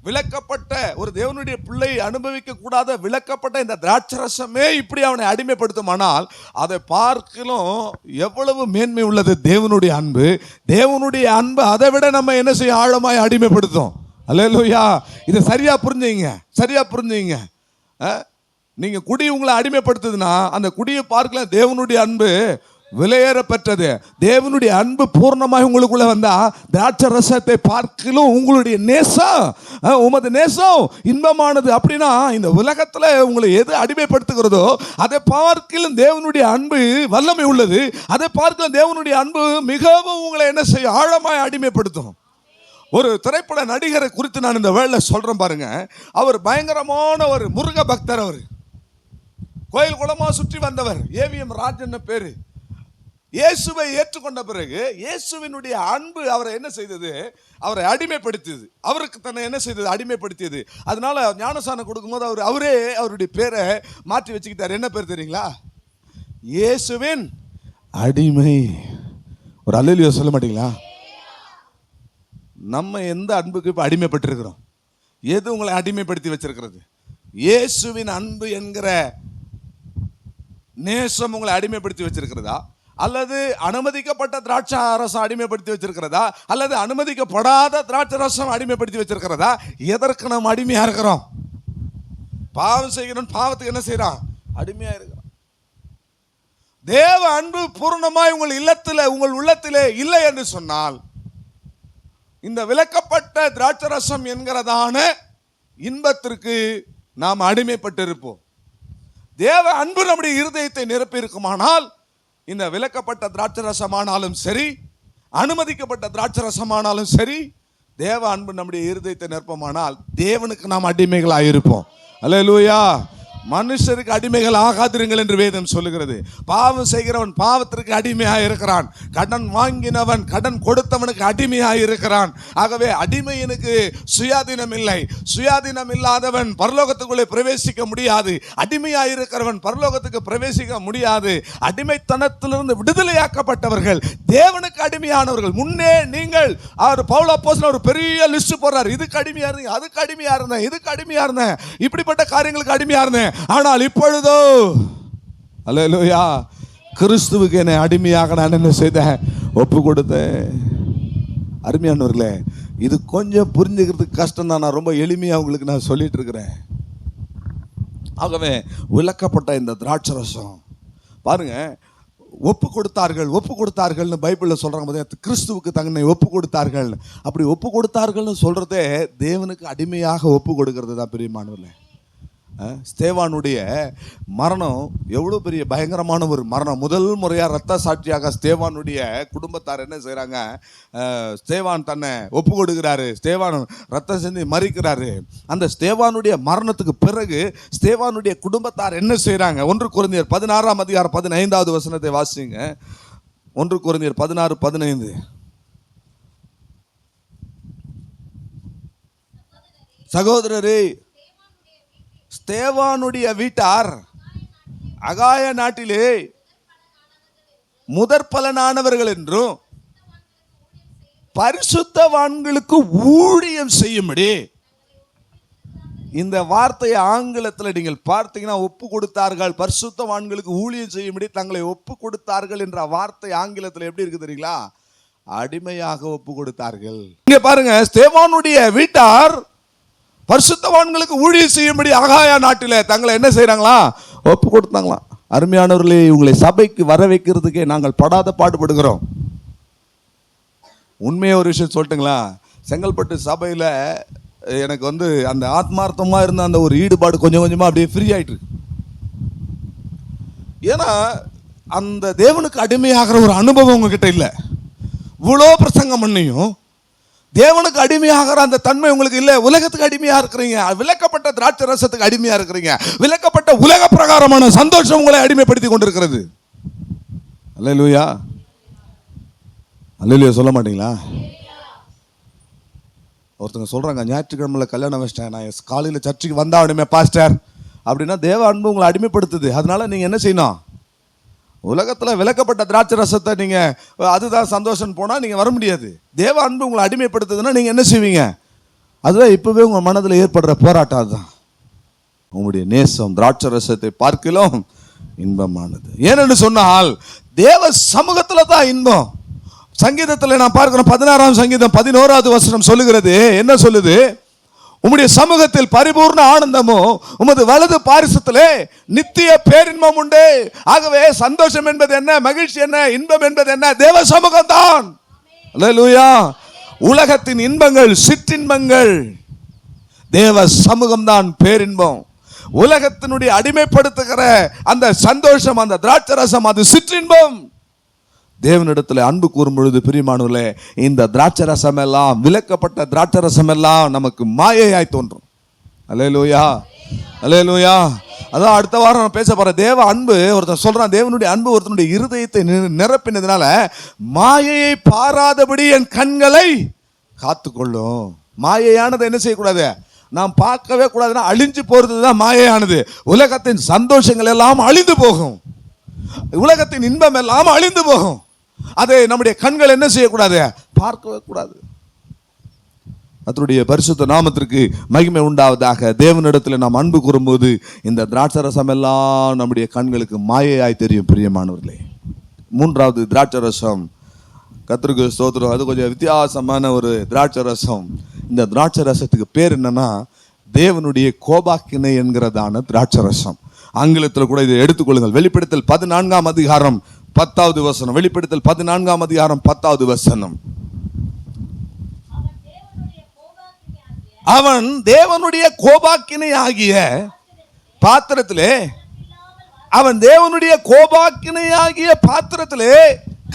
விலக்கப்பட்ட ஒரு தேவனுடைய பிள்ளை அனுபவிக்க கூடாத விலக்கப்பட்ட இந்த திராட்சை ரசமே இப்படி அவனை அடிமைப்படுத்துமானால் அதை பார்க்கலும் எவ்வளவு மேன்மை உள்ளது தேவனுடைய அன்பு. தேவனுடைய அன்பு அதை விட நம்ம என்ன செய்ய, ஆழமாய் அடிமைப்படுத்தும். அல்லேலூயா. இதை சரியா புரிஞ்சுங்க, சரியா புரிஞ்சுங்க. நீங்க குடி உங்களை அடிமைப்படுத்துதுன்னா அந்த குடியை பார்க்கல தேவனுடைய அன்பு விலையேறப்பெற்றது. தேவனுடைய அன்பு பூர்ணமாக உங்களுக்குள்ள வந்தா திராட்சை ரசத்தை பார்க்கலும் உங்களுடைய நேசம், உமது நேசம் இன்பமானது. அப்படின்னா இந்த உலகத்துல உங்களை எது அடிமைப்படுத்துகிறதோ அதை பார்க்கலும் தேவனுடைய அன்பு வல்லமை உள்ளது. அதை பார்க்கலும் தேவனுடைய அன்பு மிகவும் உங்களை என்ன செய்ய, ஆழமாய் அடிமைப்படுத்தும். ஒரு திரைப்பட நடிகரை குறித்து நான் இந்த வேளையில சொல்றேன் பாருங்க. அவர் பயங்கரமான ஒரு முருக பக்தர். அவர் கோயில் குளமா சுற்றி வந்தவர். ஏவிஎம் ராஜன் பேரு. இயேசுவை ஏற்றுக்கொண்ட பிறகு இயேசுவினுடைய அன்பு அவரை என்ன செய்தது, அவரை அடிமைப்படுத்தியது. அவருக்கு தன்னை என்ன செய்தது, அடிமைப்படுத்தியது. அதனால ஞானஸ்நானம் கொடுக்கும்போது அவரே அவருடைய பேரை மாற்றி வச்சுக்கிட்டார். என்ன பேர் தெரியுங்களா? இயேசுவின் அடிமை. ஒரு அல்லேலூயா சொல்ல மாட்டீங்களா? நம்ம எந்த அன்புக்கு இப்ப அடிமைப்பட்டிருக்கிறோம்? எது உங்களை அடிமைப்படுத்தி வச்சிருக்கிறது? இயேசுவின் அன்பு என்கிற நேசம் உங்களை அடிமைப்படுத்தி வச்சிருக்கிறதா, அல்லது அனுமதிக்கப்பட்ட திராட்சை ரசம் அடிமைப்படுத்தி வச்சிருக்கிறதா, அல்லது அனுமதிக்கப்படாத திராட்சை ரசம் அடிமைப்படுத்தி வச்சிருக்கிறதா? எதற்கு நாம் அடிமையா இருக்கிறோம்? பாவம் செய்கிறோம், பாவத்துக்கு என்ன செய்யறோம், அடிமையா இருக்கிறோம். தேவ அன்பு பூர்ணமாய் உங்கள் இல்லத்திலே, உங்கள் உள்ளத்திலே இல்லை என்று சொன்னால் இந்த விலக்கப்பட்ட திராட்சை ரசம் என்கிறதான இன்பத்திற்கு நாம் அடிமைப்பட்டிருப்போம். தேவ அன்பு நம்முடைய இருதயத்தை நிரப்பி இருக்குமானால் இந்த விலக்கப்பட்ட திராட்சை ரசமானாலும் சரி, அனுமதிக்கப்பட்ட திராட்சை ரசமானாலும் சரி, தேவ அன்பு நம்முடைய இருதயத்தை நிரப்பமானால் தேவனுக்கு நாம் அடிமைகளாக இருப்போம். அல்லேலூயா. மனுஷருக்கு அடிமைகள் ஆகாதிருங்கள் என்று வேதம் சொல்லுகிறது. பாவம் செய்கிறவன் பாவத்திற்கு அடிமையாக இருக்கிறான். கடன் வாங்கினவன் கடன் கொடுத்தவனுக்கு அடிமையாக இருக்கிறான். ஆகவே அடிமையனுக்கு சுயாதீனம் இல்லை. சுயாதீனம் இல்லாதவன் பரலோகத்துக்குள்ளே பிரவேசிக்க முடியாது. அடிமையாக இருக்கிறவன் பரலோகத்துக்கு பிரவேசிக்க முடியாது. அடிமைத்தனத்திலிருந்து விடுதலையாக்கப்பட்டவர்கள், தேவனுக்கு அடிமையானவர்கள். முன்னே நீங்கள் அவர் பவுல் அப்போஸ்தலன் ஒரு பெரிய லிஸ்ட் போடுறார். இதுக்கு அடிமையா இருந்தீங்க, அதுக்கு அடிமையா இருந்தேன், இதுக்கு அடிமையா இருந்தேன், இப்படிப்பட்ட காரியங்களுக்கு அடிமையா இருந்தேன். ஆனால் இப்பொழுதோ அல்லேலூயா, கிறிஸ்துவுக்கு என்னை அடிமையாக நான் என்ன செய்தேன்? ஒப்பு கொடுத்தேன். அருமையானவர்களே, இது கொஞ்சம் புரிஞ்சுக்கிறதுக்கு கஷ்டம் தான். நான் ரொம்ப எளிமையா உங்களுக்கு நான் சொல்லிட்டு இருக்கிறேன். ஆகவே விளக்கப்பட்ட இந்த திராட்சரசம் பாருங்க, ஒப்பு கொடுத்தார்கள்னு பைபிளில் சொல்றாங்க. கிறிஸ்துவுக்கு தன்னை ஒப்பு கொடுத்தார்கள். அப்படி ஒப்பு கொடுத்தார்கள்னு சொல்றதே தேவனுக்கு அடிமையாக ஒப்பு கொடுக்கிறது தான் பிரியமானவர்களே. ஸ்தேவானுடைய மரணம் எவ்வளோ பெரிய பயங்கரமான ஒரு மரணம். முதல் முறையாக ரத்த சாட்சியாக ஸ்தேவானுடைய குடும்பத்தார் என்ன செய்கிறாங்க? ஸ்தேவான் தன்னை ஒப்பு கொடுக்கிறாரு. ஸ்தேவான் ரத்தம் செஞ்சு மறிக்கிறாரு. அந்த ஸ்தேவானுடைய மரணத்துக்கு பிறகு ஸ்தேவானுடைய குடும்பத்தார் என்ன செய்கிறாங்க? 1 கொரிந்தியர் 16ஆம் அதிகாரம் 15வது வசனத்தை வாசிங்க. 1 கொரிந்தியர் 16:15. சகோதரரே, ஸ்தேவானுடைய வீட்டார் அகாய நாட்டிலே முதற் பலனானவர்கள் என்றும் பரிசுத்தவான்களுக்கு ஊழியம் செய்யும்படி. இந்த வார்த்தையை ஆங்கிலத்தில் நீங்கள் பார்த்தீங்கன்னா, ஒப்பு கொடுத்தார்கள், பரிசுத்தவான்களுக்கு ஊழியம் செய்யும்படி தங்களை ஒப்பு கொடுத்தார்கள் என்ற வார்த்தை ஆங்கிலத்தில் எப்படி இருக்கு தெரியுங்களா? அடிமையாக ஒப்பு கொடுத்தார்கள். இங்க பாருங்க, ஸ்தேவானுடைய வீட்டார் பரிசுத்தவான்களுக்கு ஊழியம் செய்யும்படி ஆகாய நாட்டிலே தங்களை என்ன செய்யறாங்களா? ஒப்பு கொடுத்தாங்களாம். அருமையானவர்களே, உங்களை சபைக்கு வர வைக்கிறதுக்கே நாங்கள் படாத பாடுபடுகிறோம். உண்மையை ஒரு விஷயம் சொல்லட்டுங்களா? செங்கல்பட்டு சபையில் எனக்கு அந்த ஆத்மார்த்தமாக இருந்த அந்த ஒரு ஈடுபாடு கொஞ்சம் கொஞ்சமாக அப்படியே ஃப்ரீ ஆயிட்டு இருக்கு. ஏன்னா அந்த தேவனுக்கு அடிமையாகிற ஒரு அனுபவம் உங்ககிட்ட இல்லை. இவ்வளோ பிரசங்கம் பண்ணியும் தேவனுக்கு அடிமையாகிற அந்த தன்மை உங்களுக்கு இல்லை. உலகத்துக்கு அடிமையா இருக்கிறீங்க. விலக்கப்பட்ட திராட்சை ரசத்துக்கு அடிமையா இருக்கிறீங்க. விலக்கப்பட்ட உலக பிரகாரமான சந்தோஷம் உங்களை அடிமைப்படுத்தி கொண்டிருக்கிறது. அல்லேலூயா, அல்லேலூயா சொல்ல மாட்டீங்களா? ஒருத்தங்க சொல்றாங்க, ஞாயிற்றுக்கிழமையில கல்யாணம் வச்சிட்டேன், நான் காலையில் சர்ச்சுக்கு வந்தா உடனே பாஸ்டர் அப்படின்னா தேவ அன்பு உங்களை அடிமைப்படுத்துது. அதனால நீங்க என்ன செய்யணும்? உலகத்தில் விலக்கப்பட்ட திராட்சை ரசத்தை நீங்கள் அதுதான் சந்தோஷம் போனால் நீங்கள் வர முடியாது. தேவ அன்பு உங்களை அடிமைப்படுத்துதுன்னா நீங்கள் என்ன செய்வீங்க? அதுதான் இப்போவே உங்கள் மனதில் ஏற்படுற போராட்டம். அதுதான் உங்களுடைய நேசம் திராட்சை ரசத்தை பார்க்கலாம் இன்பமானது. ஏனென்று சொன்னால் தேவ சமூகத்தில் தான் இன்பம். சங்கீதத்தில் நான் பார்க்கிறோம், 16ஆம் சங்கீதம் 11வது வசனம் சொல்லுகிறது. என்ன சொல்லுது? உம்முடைய சமூகத்தில் பரிபூர்ண ஆனந்தமோ, உமது வலது பாரிசத்திலே நித்திய பேரின்பம் உண்டு. ஆகவே சந்தோஷம் என்பது என்ன? மகிழ்ச்சி என்ன? இன்பம் என்பது என்ன? தேவ சமூகம் தான். அல்லேலூயா. உலகத்தின் இன்பங்கள் சிற்றின்பங்கள், தேவ சமூகம் தான் பேரின்பம். உலகத்தினுடைய அடிமைப்படுத்துகிற அந்த சந்தோஷம், அந்த திராட்சை ரசம், அது சிற்றின்பம். தேவனிடத்தில் அன்பு கூறும் பொழுது பிரியமானவர்களே, இந்த திராட்சை ரசம் எல்லாம், விலக்கப்பட்ட திராட்சை ரசம் எல்லாம் நமக்கு மாயையாய் தோன்றும். அல்லேலூயா, அல்லேலூயா. அதான் அடுத்த வாரம் நான் பேச போறேன். தேவ அன்பு, ஒருத்தன் சொல்றான், தேவனுடைய அன்பு ஒருத்தனுடைய இருதயத்தை நிரப்பினதுனால மாயையை பாராதபடி என் கண்களை காத்துக்கொள்ளும். மாயையானதை என்ன செய்யக்கூடாது? நாம் பார்க்கவே கூடாதுன்னா அழிஞ்சு போறது தான் மாயையானது. உலகத்தின் சந்தோஷங்கள் எல்லாம் அழிந்து போகும், உலகத்தின் இன்பம் எல்லாம் அழிந்து போகும். அதை நம்முடைய கண்கள் என்ன செய்யக்கூடாது? பார்க்கவே கூடாது. கர்த்தருடைய பரிசுத்த நாமத்திற்கு மகிமை உண்டாவதாக. தேவனிடத்தில் நாம் அன்பு கூறும்போது இந்த திராட்சை ரசம் எல்லாம் நம்முடைய கண்களுக்கு மாயையாய் தெரியும். பிரியமானவர்களே, 3வது திராட்சை ரசம், கர்த்தருக்கு ஸ்தோத்திரம், அது கொஞ்சம் வித்தியாசமான ஒரு திராட்சை ரசம். இந்த திராட்சை ரசத்துக்கு பேர் என்னன்னா, தேவனுடைய கோபாக்கினை என்கிறதான திராட்சை ரசம். ஆங்கிலத்தில் கூட இதை எடுத்துக்கொள்ளுங்கள். வெளிப்படுத்தல் 14ஆம் அதிகாரம் 10வது வசனம். வெளிப்படுத்தல் 14ஆம் அதிகாரம் 10வது வசனம். அவன் தேவனுடைய கோபாக்கினை ஆகிய பாத்திரத்திலே, அவன் தேவனுடைய கோபாக்கினை ஆகிய பாத்திரத்திலே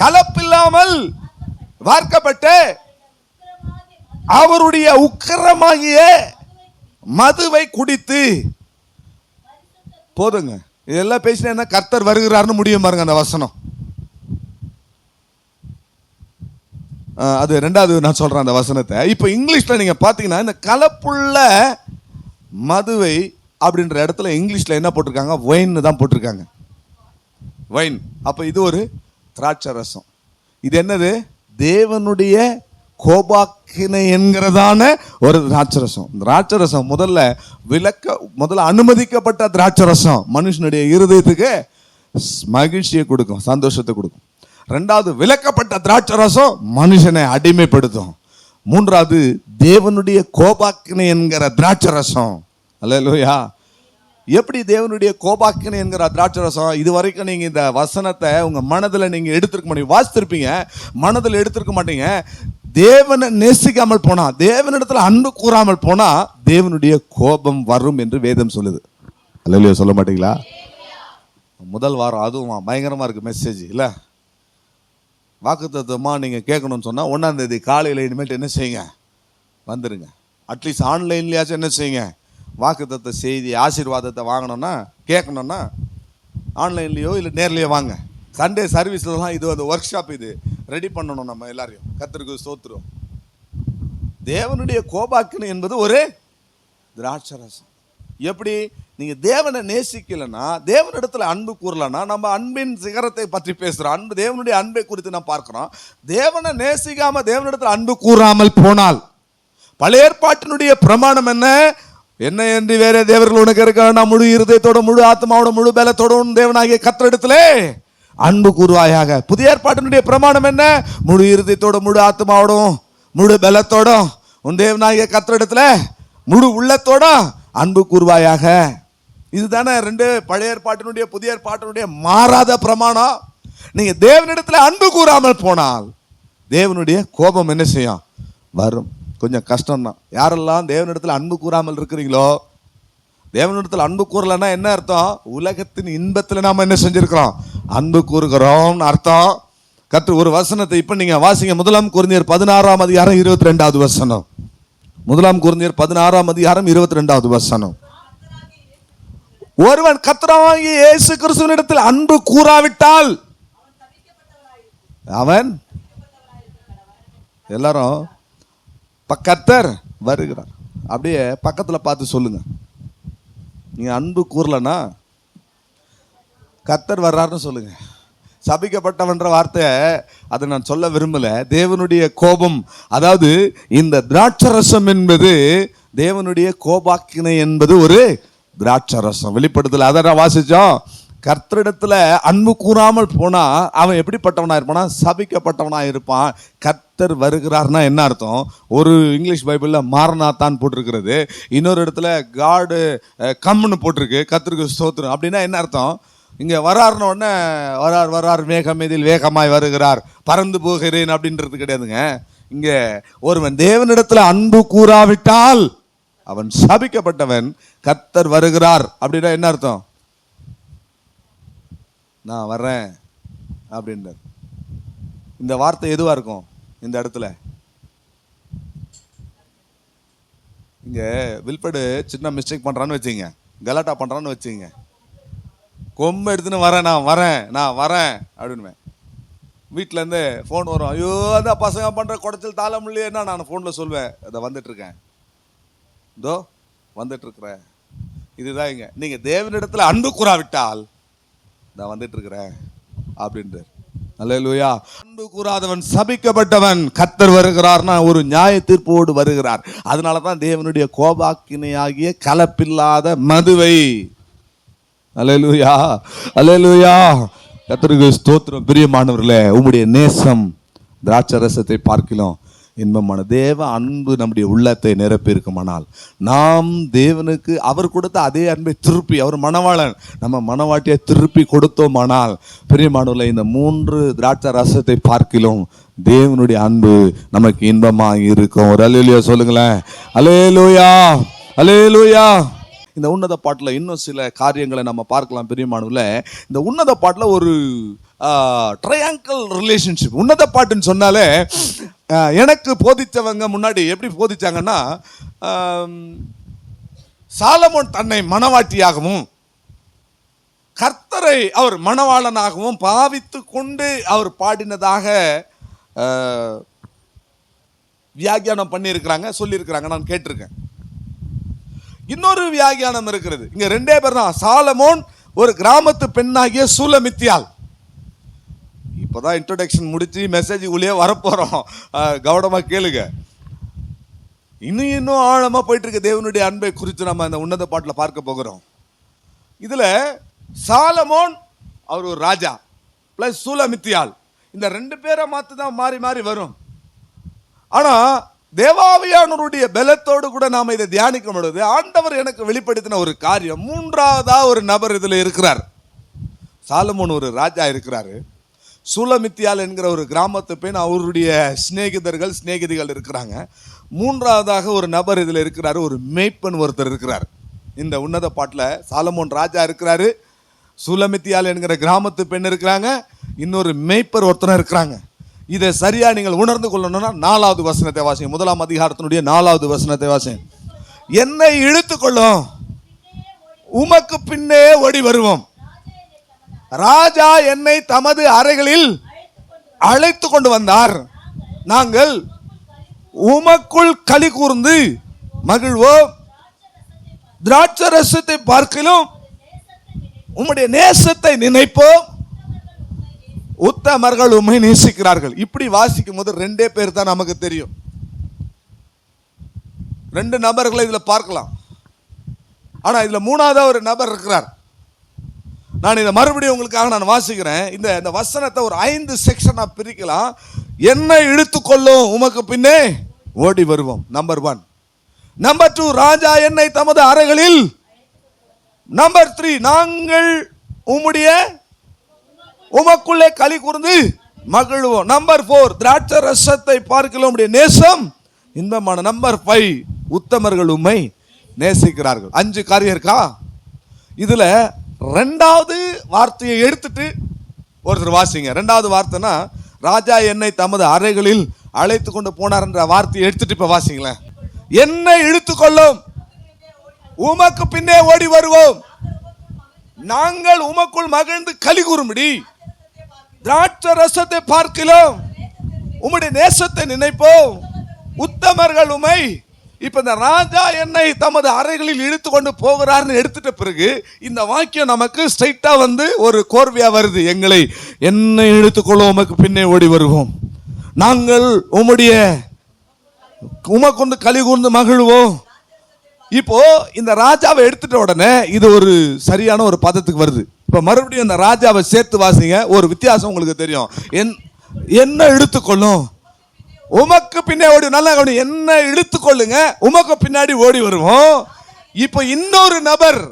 கலப்பில்லாமல் வார்க்கப்பட்ட அவருடைய உக்கிரமாகிய மதுவை குடித்து போதுங்க. இதெல்லாம் பேசினா என்ன, கர்த்தர் வருகிறார்னு முடியும் பாருங்க அந்த வசனம். அது ரெண்டாவது நான் சொல்றேன் அந்த வசனத்தை. இப்போ இங்கிலீஷ்ல நீங்க பாத்தீங்கன்னா இந்த கலப்புள்ள மதுவை அப்படின்ற இடத்துல இங்கிலீஷ்ல என்ன போட்டிருக்காங்க, ஒயின் தான் போட்டிருக்காங்க. வைன். அப்ப இது ஒரு திராட்சை ரசம். இது என்னது, தேவனுடைய கோபாக்கினை என்கிறதான ஒரு திராட்சை ரசம். திராட்சை ரசம் முதல்ல அனுமதிக்கப்பட்ட திராட்சை ரசம் மனுஷனுடைய இருதயத்துக்கு மகிழ்ச்சியை கொடுக்கும், சந்தோஷத்தை கொடுக்கும். ரெண்டாவது, விலக்கப்பட்ட திராட்சை ரசம் மனுஷனை அடிமைப்படுத்தும். மூன்றாவது, தேவனுடைய கோபாக்கினை என்கிற திராட்சை ரசம். அல்லேலூயா. எப்படி தேவனுடைய கோபாக்கினை என்கிற திராட்சை ரசம்? இது வரைக்கும் நீங்க இந்த வசனத்தை உங்க மனதில் நீங்க எடுத்திருக்க மாட்டீங்க, வாசித்திருப்பீங்க, மனதில் எடுத்திருக்க மாட்டீங்க. தேவனை நேசிக்காமல் போனா, தேவனிடத்துல அன்பு கூறாமல் போனா தேவனுடைய கோபம் வரும் என்று வேதம் சொல்லுது. அல்லேலூயா. சொல்ல மாட்டீங்களா? முதல் வாரம் அதுவும் பயங்கரமா இருக்கு மெசேஜ் இல்ல. வாக்குத்தத்தமா நீங்க கேட்கணும்னு சொன்னா 1ஆம் தேதி காலையில் இனிமேல் என்ன செய்யுங்க, வந்துருங்க. அட்லீஸ்ட் ஆன்லைன்லயாச்சும் என்ன செய்யுங்க, வாக்குத்தத்த செய்தி ஆசீர்வாதத்தை வாங்கணும்னா கேட்கணும்னா ஆன்லைன்லேயோ இல்லை நேர்லேயோ வாங்க. சண்டே சர்வீஸ்லாம் இது அந்த ஒர்க் ஷாப் இது ரெடி பண்ணணும் நம்ம எல்லாரையும். கர்த்தருக்கு ஸ்தோத்திரம். தேவனுடைய கோபாக்கினை என்பது ஒரு திராட்சை ரசம். எப்படி நீங்க தேவனை நேசிக்கலன்னா, தேவனிடத்துல அன்பு கூறலன்னா, நம்ம அன்பின் சிகரத்தை பற்றி பேசுறோம். தேவனுடைய அன்பை குறித்து நான் பார்க்கிறோம். தேவனை நேசிக்காம தேவனிடத்துல அன்பு கூறாமல் போனால், பழைய ஏற்பாட்டினுடைய பிரமாணம் என்ன என்று வேற தேவர்கள் உனக்கு இருக்க, முழு இருதயத்தோட முழு ஆத்மாவோட முழு பலத்தோட தேவனாகிய கர்த்தரிடத்திலே அன்பு கூறுவாயாக. புதிய ஏற்பாட்டினுடைய பிரமாணம் என்ன, முழு இருதயத்தோட முழு ஆத்மாவோடும் முழு பலத்தோட உன் தேவனாகிய கர்த்தரிடத்துல முழு உள்ளத்தோட அன்பு கூறுவாயாக. இதுதானே ரெண்டு பழைய ஏற்பாட்டினுடைய புதிய ஏற்பாட்டினுடைய மாறாத பிரமாணம். நீங்க தேவனிடத்துல அன்பு கூறாமல் போனால் தேவனுடைய கோபம் என்ன செய்யும், வரும். கொஞ்சம் கஷ்டம்தான். யாரெல்லாம் தேவனிடத்துல அன்பு கூறாமல் இருக்கிறீங்களோ, தேவனிடத்துல அன்பு கூறலன்னா என்ன அர்த்தம், உலகத்தின் இன்பத்துல நாம என்ன செஞ்சிருக்கிறோம், அன்பு கூறுகிறோம் அர்த்தம். கர்த்தர் ஒரு வசனத்தை இப்ப நீங்க வாசிங்க. 1 கொரிந்தியர் 16ஆம் அதிகாரம் 22வது வசனம். 1 கொரிந்தியர் 16ஆம் அதிகாரம் 22வது வசனம். ஒருவன் கர்த்தராகிய இயேசு கிறிஸ்துவினிடத்தில் அன்பு கூறாவிட்டால் அவன், எல்லாரும் கர்த்தர் வருகிறார் அப்படியே பக்கத்துல பார்த்து சொல்லுங்க. நீங்க அன்பு கூறலன்னா கர்த்தர் வர்றாருன்னு சொல்லுங்க. சபிக்கப்பட்டவன்ற வார்த்தை அதை நான் சொல்ல விரும்பல. தேவனுடைய கோபம், அதாவது இந்த திராட்சரசம் என்பது தேவனுடைய கோபாக்கினை என்பது ஒரு திராட்சரசம். வெளிப்படுத்தல அதை வாசிச்சோம். கர்த்தரிடத்துல அன்பு கூறாமல் போனா அவன் எப்படிப்பட்டவனா இருப்பானா, சபிக்கப்பட்டவனா இருப்பான். கர்த்தர் வருகிறார்னா என்ன அர்த்தம், ஒரு இங்கிலீஷ் பைபிள்ல மாரநாத்தான் போட்டிருக்கிறது, இன்னொரு இடத்துல காடு கம்னு போட்டிருக்கு. கர்த்தருக்கு ஸ்தோத்திரம் அப்படின்னா என்ன அர்த்தம், இங்க வராருன உடனே வரார் மேகம் இதில் வேகமாய் வருகிறார், பறந்து போகிறேன் அப்படின்றது கிடையாதுங்க. இங்க ஒருவன் தேவனிடத்துல அன்பு கூறாவிட்டால் அவன் சபிக்கப்பட்டவன். கர்த்தர் வருகிறார் அப்படின்னா என்ன அர்த்தம், நான் வர்றேன் அப்படின்றார். இந்த வார்த்தை எதுவா இருக்கும் இந்த இடத்துல, இங்க வில்படு சின்ன மிஸ்டேக் பண்றான்னு வச்சுங்க, கலாட்டா பண்றான்னு வச்சுங்க, கொம்பு எடுத்துன்னு நான் வரேன் அப்படின்னு வீட்டில இருந்து ஃபோன் வரும். ஐயோ அந்த பசங்க பண்ற குடைச்சல் தாள முடியலன்னா நான் ஃபோன்ல சொல்வேன், அதை வந்துட்டு இருக்கேன், இதோ வந்துட்டு இருக்கிறேன். இதுதான் இங்க, நீங்க தேவனிடத்துல அன்பு கூறாவிட்டால் நான் வந்துட்டு இருக்கிறேன் அப்படின்றார். அல்லேலூயா. அன்பு கூறாதவன் சபிக்கப்பட்டவன். கர்த்தர் வருகிறார்னா ஒரு நியாய தீர்ப்போடு வருகிறார். அதனாலதான் தேவனுடைய கோபாக்கினையாகிய கலப்பில்லாத மதுவை, அல்லேலூயா அல்லேலூயா, கர்த்தருக்கு ஸ்தோத்திரம். பிரியமானவர்களே, உம்முடைய நேசம் திராட்சை ரசத்தை பார்க்கலாம் இன்பமான தேவ அன்பு நம்முடைய உள்ளத்தை நிரப்பி இருக்குமானால், நாம் தேவனுக்கு அவர் கொடுத்த அதே அன்பை திருப்பி, அவர் மணவாளன், நம்ம மணவாட்டியை திருப்பி கொடுத்தோமானால், பிரியமானவர்களே, இந்த 3 திராட்சை ரசத்தை பார்க்கலாம் தேவனுடைய அன்பு நமக்கு இன்பமாக இருக்கும். ஒரு அல்லேலூயா சொல்லுங்களேன். அல்லேலூயா அல்லேலூயா. இந்த உன்னத பாட்டில் இன்னும் சில காரியங்களை நம்ம பார்க்கலாம். பிரியமானவர்களே, இந்த உன்னத பாட்டில் ஒரு ட்ரையாங்கிள் ரிலேஷன்ஷிப். உன்னத பாட்டுன்னு சொன்னாலே எனக்கு போதித்தவங்க முன்னாடி எப்படி போதிச்சாங்கன்னா, சாலமோன் தன்னை மணவாட்டியாகவும் கர்த்தரை அவர் மணவாளனாகவும் பாவித்து கொண்டு அவர் பாடினதாக வியாக்கியானம் பண்ணியிருக்கிறாங்க, சொல்லியிருக்கிறாங்க, நான் கேட்டிருக்கேன். இன்னொரு வியாக்கியானம் இருக்கிறது. இங்க 2 பேர் தான். சாலமோன் ஒரு கிராமத்து பெண்ணாகிய சூலமித்தியாள். இப்போதான் இன்ட்ரோடக்ஷன் முடிச்சு மெசேஜ் உள்ளே வரப்போறோம், கவனமா கேளுங்க. இன்னும் ஆழமா போயிட்டு இருக்க தேவனுடைய அன்பை குறித்து நம்ம அந்த உன்னத பாட்டில் பார்க்க போகிறோம். இதுல சாலமோன் அவர் ஒரு ராஜா பிளஸ் சூலமித்தியாள், இந்த 2 பேரை மாத்து தான் மாறி மாறி வரும். ஆனா தேவாவியானவருடைய பலத்தோடு கூட நாம இதை தியானிக்கும் பொழுது ஆண்டவர் எனக்கு வெளிப்படுத்தின ஒரு காரியம், 3ஆவதா ஒரு நபர் இதுல இருக்கிறார். சாலமோன் ஒரு ராஜா இருக்கிறாரு, சூலமித்தியாள் என்கிற ஒரு கிராமத்து பெண் அவருடைய சிநேகிதிகள் இருக்கிறாங்க. 3ஆவதாக ஒரு நபர் இதுல இருக்கிறாரு, ஒரு மேய்ப்பன் ஒருத்தர் இருக்கிறார். இந்த உன்னத பாட்டில் சாலமோன் ராஜா இருக்கிறாரு, சூலமித்தியாள் என்கிற கிராமத்து பெண் இருக்கிறாங்க, இன்னொரு மேய்ப்பர் ஒருத்தர் இருக்கிறாங்க. இதை சரியா நீங்கள் உணர்ந்து கொள்ளணும்னா 4வது வசனத்தை வாசிங்க. 1ஆம் அதிகாரத்தினுடைய 4வது வசனத்தை வாசிங்க. என்னை இழுத்து கொள்ளும், உமக்கு பின்னே ஓடி வருவோம். ராஜா என்னை தமது அறைகளில் அழைத்து கொண்டு வந்தார், நாங்கள் உமக்குள் களி கூர்ந்து மகிழ்வோம். திராட்சை ரசத்தை பார்க்கிலும் உம்முடைய நேசத்தை நினைப்போம். உத்தமர்கள் உம்மை நேசிக்கிறார்கள். இப்படி வாசிக்கும் போது 2 பேர் தான் நமக்கு தெரியும். 2 நபர்களை இதுல பார்க்கலாம். ஆனா இதுல 3ஆவதா ஒரு நபர் இருக்கிறார். நான் இதை மறுபடியும் உங்களுக்காக நான் வாசிக்கிறேன். இந்த வசனத்தை ஒரு 5 செக்ஷனா பிரிக்கலாம். என்னை இழுத்துக்கொள்ளும், உமக்கு பின்னே ஓடி வருவோம். நம்பர் 1. நம்பர் 2, ராஜா என்னை தமது அறைகளில். நம்பர் 3, நாங்கள் உமக்குள்ளே களி கூர்ந்து மகிழ்வோம். நம்பர் 4, திராட்சை ரசத்தை பார்க்கலாம் உம்முடைய நேசம் இன்பமான. நம்பர் 5, உத்தமர்கள் உம்மை நேசிக்கிறார்கள். 5 காரியம் இருக்கா? இதுல 2வது வார்த்தையை எடுத்துட்டு ஒருத்தர் வாசிங்க. 2வது வார்த்தைனா ராஜா என்னை தமது அறைகளில் அழைத்து கொண்டு போனார் என்ற வார்த்தையை எடுத்துட்டு இப்ப வாசிங்களேன். என்னை இழுத்துக்கொள்ளும், உமக்கு பின்னே ஓடி வருவோம், நாங்கள் உமக்குள் மகிழ்ந்து களி கூறும்படி திராட்சை ரசத்தை பார்க்கலாம் உம்முடைய நேசத்தை நினைப்போம். உத்தமர்கள் உம்மை. இப்ப இந்த ராஜா என்னை தமது அறைகளில் இழுத்து கொண்டு போகிறார்னு எடுத்துட்ட பிறகு இந்த வாக்கியம் நமக்கு ஸ்ட்ரைட்டா ஒரு கோர்வையா வருது. என்னை இழுத்துக்கொள்ளும், உமக்கு பின்னே ஓடி வருவோம், நாங்கள் உமக்கு களி கூர்ந்து மகிழ்வோம். இப்போ இந்த ராஜாவை எடுத்துட்ட உடனே இது ஒரு சரியான ஒரு பதத்துக்கு வருது. இப்ப மறுபடியும் இந்த ராஜாவை சேர்த்து வாசிங்க, ஒரு வித்தியாசம் உங்களுக்கு தெரியும். என்ன இழுத்துக்கொள்ளும், உமக்கு பின்னே ஓடி. நல்லா கவனி, என்ன இழுத்துக்கொள்ளுங்க, உமக்கு பின்னாடி ஓடி வருவோம். இப்போ இன்னொரு நபர்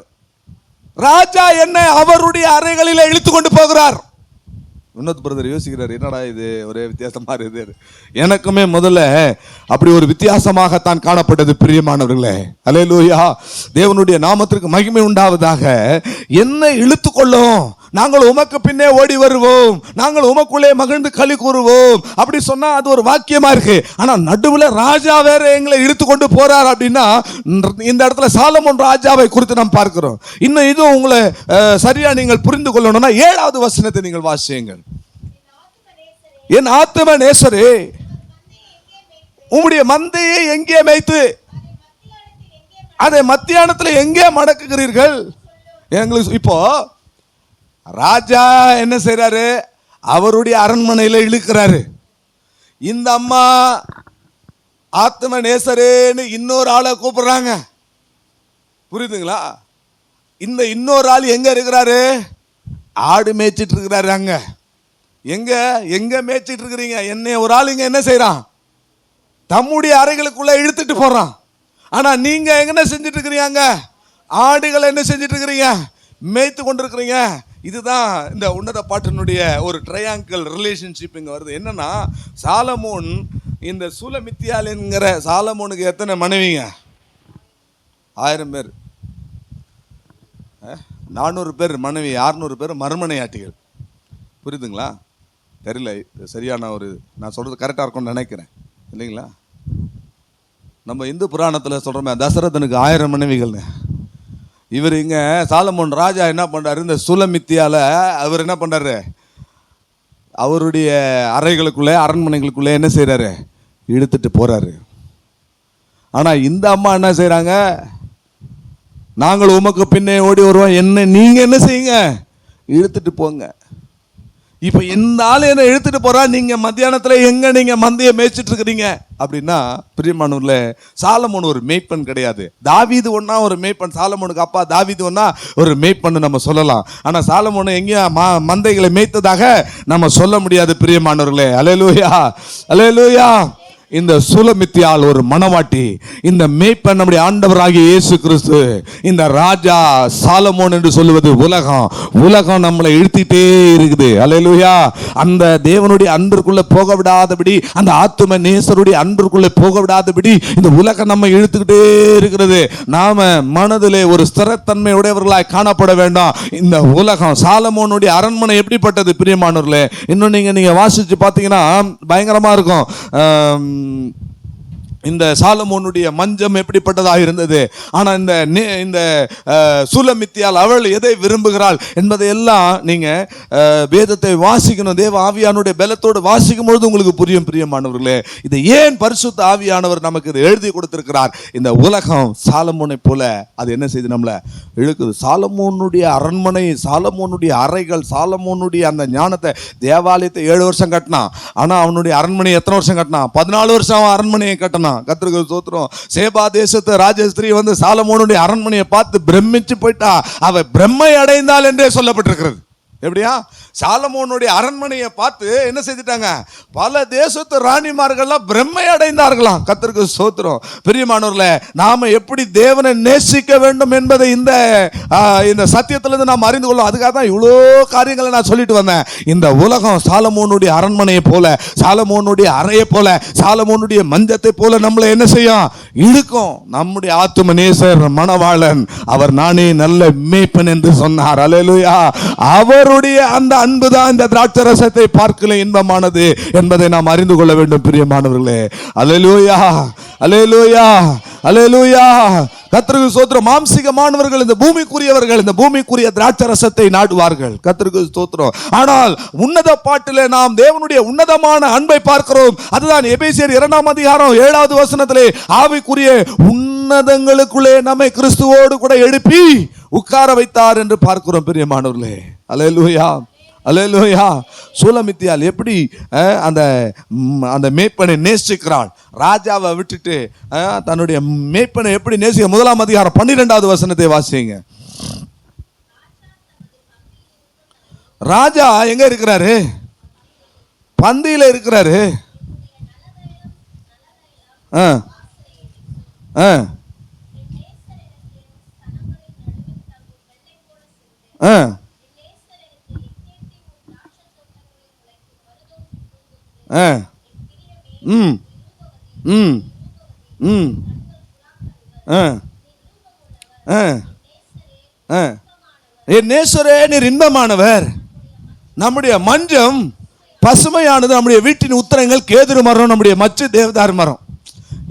ராஜா என்ன அவருடைய அறைகளில் இழுத்து கொண்டு போகிறார். வினோத் பிரதர் யோசிக்கிறார், என்னடா இது ஒரே வித்தியாசமா இருக்குது. எனக்குமே முதல்ல அப்படி ஒரு வித்தியாசமாகத்தான் காணப்பட்டது. பிரியமானவர்களே, அல்லேலூயா, தேவனுடைய நாமத்திற்கு மகிமை உண்டாவதாக. என்னை இழுத்துக்கொள்ளும், நாங்கள் உமக்கு பின்னே ஓடி வருவோம், நாங்கள் உமக்குள்ளே மகிழ்ந்து களி கூறுவோம். அப்படி சொன்னா அது ஒரு வாக்கியமா இருக்கு. ஆனா நடுவுல ராஜா வேற எங்களை இழுத்து கொண்டு போறார் அப்படின்னா இந்த இடத்துல சாலமோன் ராஜாவை குறித்து நாம் பார்க்கிறோம். இன்னும் இது உங்களை சரியா நீங்கள் புரிந்து கொள்ளணும்னா 7வது வசனத்தை நீங்கள் வாசியுங்கள். என் ஆத்தும நேசரே, உம்முடைய மந்தையை எங்கே மேய்த்து அதை மத்தியானத்தில் எங்கே மடக்குகிறீர்கள்? எங்களுக்கு இப்போ ராஜா என்ன செய்யறாரு, அவருடைய அரண்மனையில இழுக்கிறாரு. இந்த அம்மா ஆத்ம நேசரேன்னு இன்னொரு ஆளை கூப்பிடுறாங்க. புரியுதுங்களா? இந்த இன்னொரு ஆள் எங்க இருக்கிறாரு? ஆடு மேய்ச்சிட்டு இருக்கிறாரு. அங்க எங்க மேய்ச்சிட்டு இருக்கிறீங்க? என்னை ஒரு ஆள் இங்க என்ன செய்யறான், தம்முடைய அறைகளுக்குள்ள இழுத்துட்டு போறான். ஆனா நீங்க என்ன செஞ்சிட்டு இருக்கிறீங்க? ஆடுகளை என்ன செஞ்சிட்டு இருக்கிறீங்க? மேய்த்து கொண்டிருக்கிறீங்க. இதுதான் இந்த உன்னத பாட்டினுடைய ஒரு ட்ரையாங்கிள் ரிலேஷன்ஷிப் இங்க வருது. என்னன்னா, சாலமோன் இந்த சூலமித்தியாள் என்கிற சாலமோனுக்கு எத்தனை மனைவிங்க? 1000 பேர், 400 பேர் மனைவி, 600 பேர் மறுமனையாட்டிகள். புரியுதுங்களா? தெரியல, சரியான ஒரு நான் சொல்றது கரெக்டாக இருக்கும்னு நினைக்கிறேன், இல்லைங்களா? நம்ம இந்து புராணத்தில் சொல்கிறோமே, தசரதனுக்கு 1000 மனைவிகள்னு. இவர் இங்க சாலமோன் ராஜா என்ன பண்றாரு, இந்த சுலமித்தியால அவர் என்ன பண்றாரு, அவருடைய அறைகளுக்குள்ளே அரண்மனைகளுக்குள்ளே என்ன செய்யறாரு, இழுத்துட்டு போறாரு. ஆனா இந்த அம்மா என்ன செய்யறாங்க, நாங்கள் உமக்கு பின்னே ஓடி வருவோம், என்ன நீங்க என்ன செய்யுங்க, இழுத்துட்டு போங்க. இப்ப இந்த ஆளு என்ன இழுத்துட்டு போறா, நீங்க மத்தியானத்துல எங்க நீங்க மந்தைய மேய்ச்சிட்டு இருக்கிறீங்க அப்படின்னா, பிரியமானவர்களே, சாலமோன் ஒரு மேய்ப்பன் கிடையாது. தாவீது ஒன்னா ஒரு மேய்ப்பன், சாலமோனுக்கு அப்பா தாவீது ஒன்னா ஒரு மேய்ப்பன் நம்ம சொல்லலாம். ஆனா சாலமோன் எங்கேயும் மந்தைகளை மேய்த்ததாக நம்ம சொல்ல முடியாது. பிரியமானவர்களே, அல்லேலூயா அல்லேலூயா. இந்த சுலமித்தியால் ஒரு மணவாட்டி, இந்த மேய்ப்பன் நம்முடைய ஆண்டவராகிய இயேசு கிறிஸ்து. இந்த ராஜா சாலமோன் என்று சொல்லுவது உலகம். உலகம் நம்மளை இழுத்திட்டே இருக்குது. அல்லேலூயா. அந்த தேவனுடைய அன்பிற்குள்ள போக விடாதபடி, அந்த ஆத்தும நேசருடைய அன்பிற்குள்ள போக விடாதபடி இந்த உலகம் நம்ம இழுத்துக்கிட்டே இருக்கிறது. நாம மனதிலே ஒரு ஸ்திரத்தன்மை உடையவர்களாய் காணப்பட வேண்டாம். இந்த உலகம், சாலமோனுடைய அரண்மனை எப்படிப்பட்டது பிரியமானவர்களே, இன்னும் நீங்க வாசிச்சு பார்த்தீங்கன்னா பயங்கரமா இருக்கும். இந்த சாலமோனுடைய மஞ்சம் எப்படிப்பட்டதாக இருந்தது. ஆனா இந்த சுலமித்தியால் அவள் எதை விரும்புகிறாள் என்பதை எல்லாம் நீங்க வேதத்தை வாசிக்கணும். தேவ ஆவியானுடைய பலத்தோடு வாசிக்கும் பொழுது உங்களுக்கு புரியும். பிரியமானவர்களே, இதை ஏன் பரிசுத்த ஆவியானவர் நமக்கு இதை எழுதி கொடுத்திருக்கிறார். இந்த உலகம் சாலமோனை போல அது என்ன செய்து நம்மளை இழுக்குது. சாலமோனுடைய அரண்மனை, சாலமோனுடைய அறைகள், சாலமோனுடைய அந்த ஞானத்தை, தேவாலயத்தை 7 வருஷம் கட்டினான். ஆனா அவனுடைய அரண்மனை எத்தனை வருஷம் கட்டினான்? 14 வருஷம் அரண்மனையை கட்டினான். கர்த்தருக்கு ஸ்தோத்திரம். சேபா தேசத்து ராஜஸ்திரீ வந்து சாலமோனுடைய அரண்மனையை பார்த்து பிரமிச்சு போயிட்டா. அவ பிரம்மை அடைந்தாள் என்றே சொல்லப்பட்டிருக்கிறது. எப்படியா? சாலமோனுடைய அரண்மனையை பார்த்து என்ன செய்துட்டாங்க, பல தேசத்து ராணிமார்கள்லாம் பிரம்மை அடைந்தார்களாம். கர்த்தருக்கு ஸ்தோத்திரம். பிரியமானவர்களே, நாம எப்படி தேவனை நேசிக்க வேண்டும் என்பதை இந்த சத்தியத்திலிருந்து நாம் அறிந்து கொள்ளும். அதுக்காக தான் இவ்வளோ காரியங்களை நான் சொல்லிட்டு வந்தேன். இந்த உலகம் சாலமோனுடைய அரண்மனையை போல, சாலமோனுடைய அறையை போல, சாலமோனுடைய மஞ்சத்தை போல நம்மளை என்ன செய்யும், இழுக்கும். நம்முடைய ஆத்தும நேசர் மணவாளன், அவர் நானே நல்ல மேய்ப்பன் என்று சொன்னார். அல்லேலூயா. அவருடைய அந்த அன்புதான் இந்த திராட்சரசத்தை பார்க்கல இன்பமானது என்பதை நாம் அறிந்து கொள்ள வேண்டும். பிரியமானவர்களே, அல்லேலூயா அல்லேலூயா அல்லேலூயா. கர்த்தருக்கு ஸ்தோத்திரம். மாம்சீகமானவர்கள், இந்த பூமிக்குரியவர்கள், இந்த பூமிக்குரிய திராட்சரசத்தை நாடுவார்கள். கர்த்தருக்கு ஸ்தோத்திரம். ஆனால் உன்னத பாட்டிலே நாம் தேவனுடைய உன்னதமான அன்பை பார்க்கிறோம். அதுதான் எபேசியர் 2ஆம் அதிகாரம் 7வது வசனத்திலே, ஆவிக்குரிய உன்னதங்களுக்குள்ளே நம்மை கிறிஸ்துவோடு கூட எழுப்பி உட்கார வைத்தார் என்று பார்க்கிறோம். பிரியமானவர்களே, அல்லேலூயா அல்லேலூயா. சுலமித்தியால் எப்படி அந்த மேய்ப்பனை நேசிக்கிறாள். ராஜாவை விட்டுட்டு தன்னுடைய மேய்ப்பனை எப்படி நேசிக்க, 1ஆம் அதிகாரம் 12வது வசனத்தை வாசிங்க. ராஜா எங்க இருக்கிறாரு? பந்தியில இருக்கிறாரு. நேசரே, நீர் இன்பமானவர். நம்முடைய மஞ்சம் பசுமையானது. நம்முடைய வீட்டின் உத்தரங்கள் கேதுரு மரம், நம்முடைய மச்சு தேவதார் மரம்.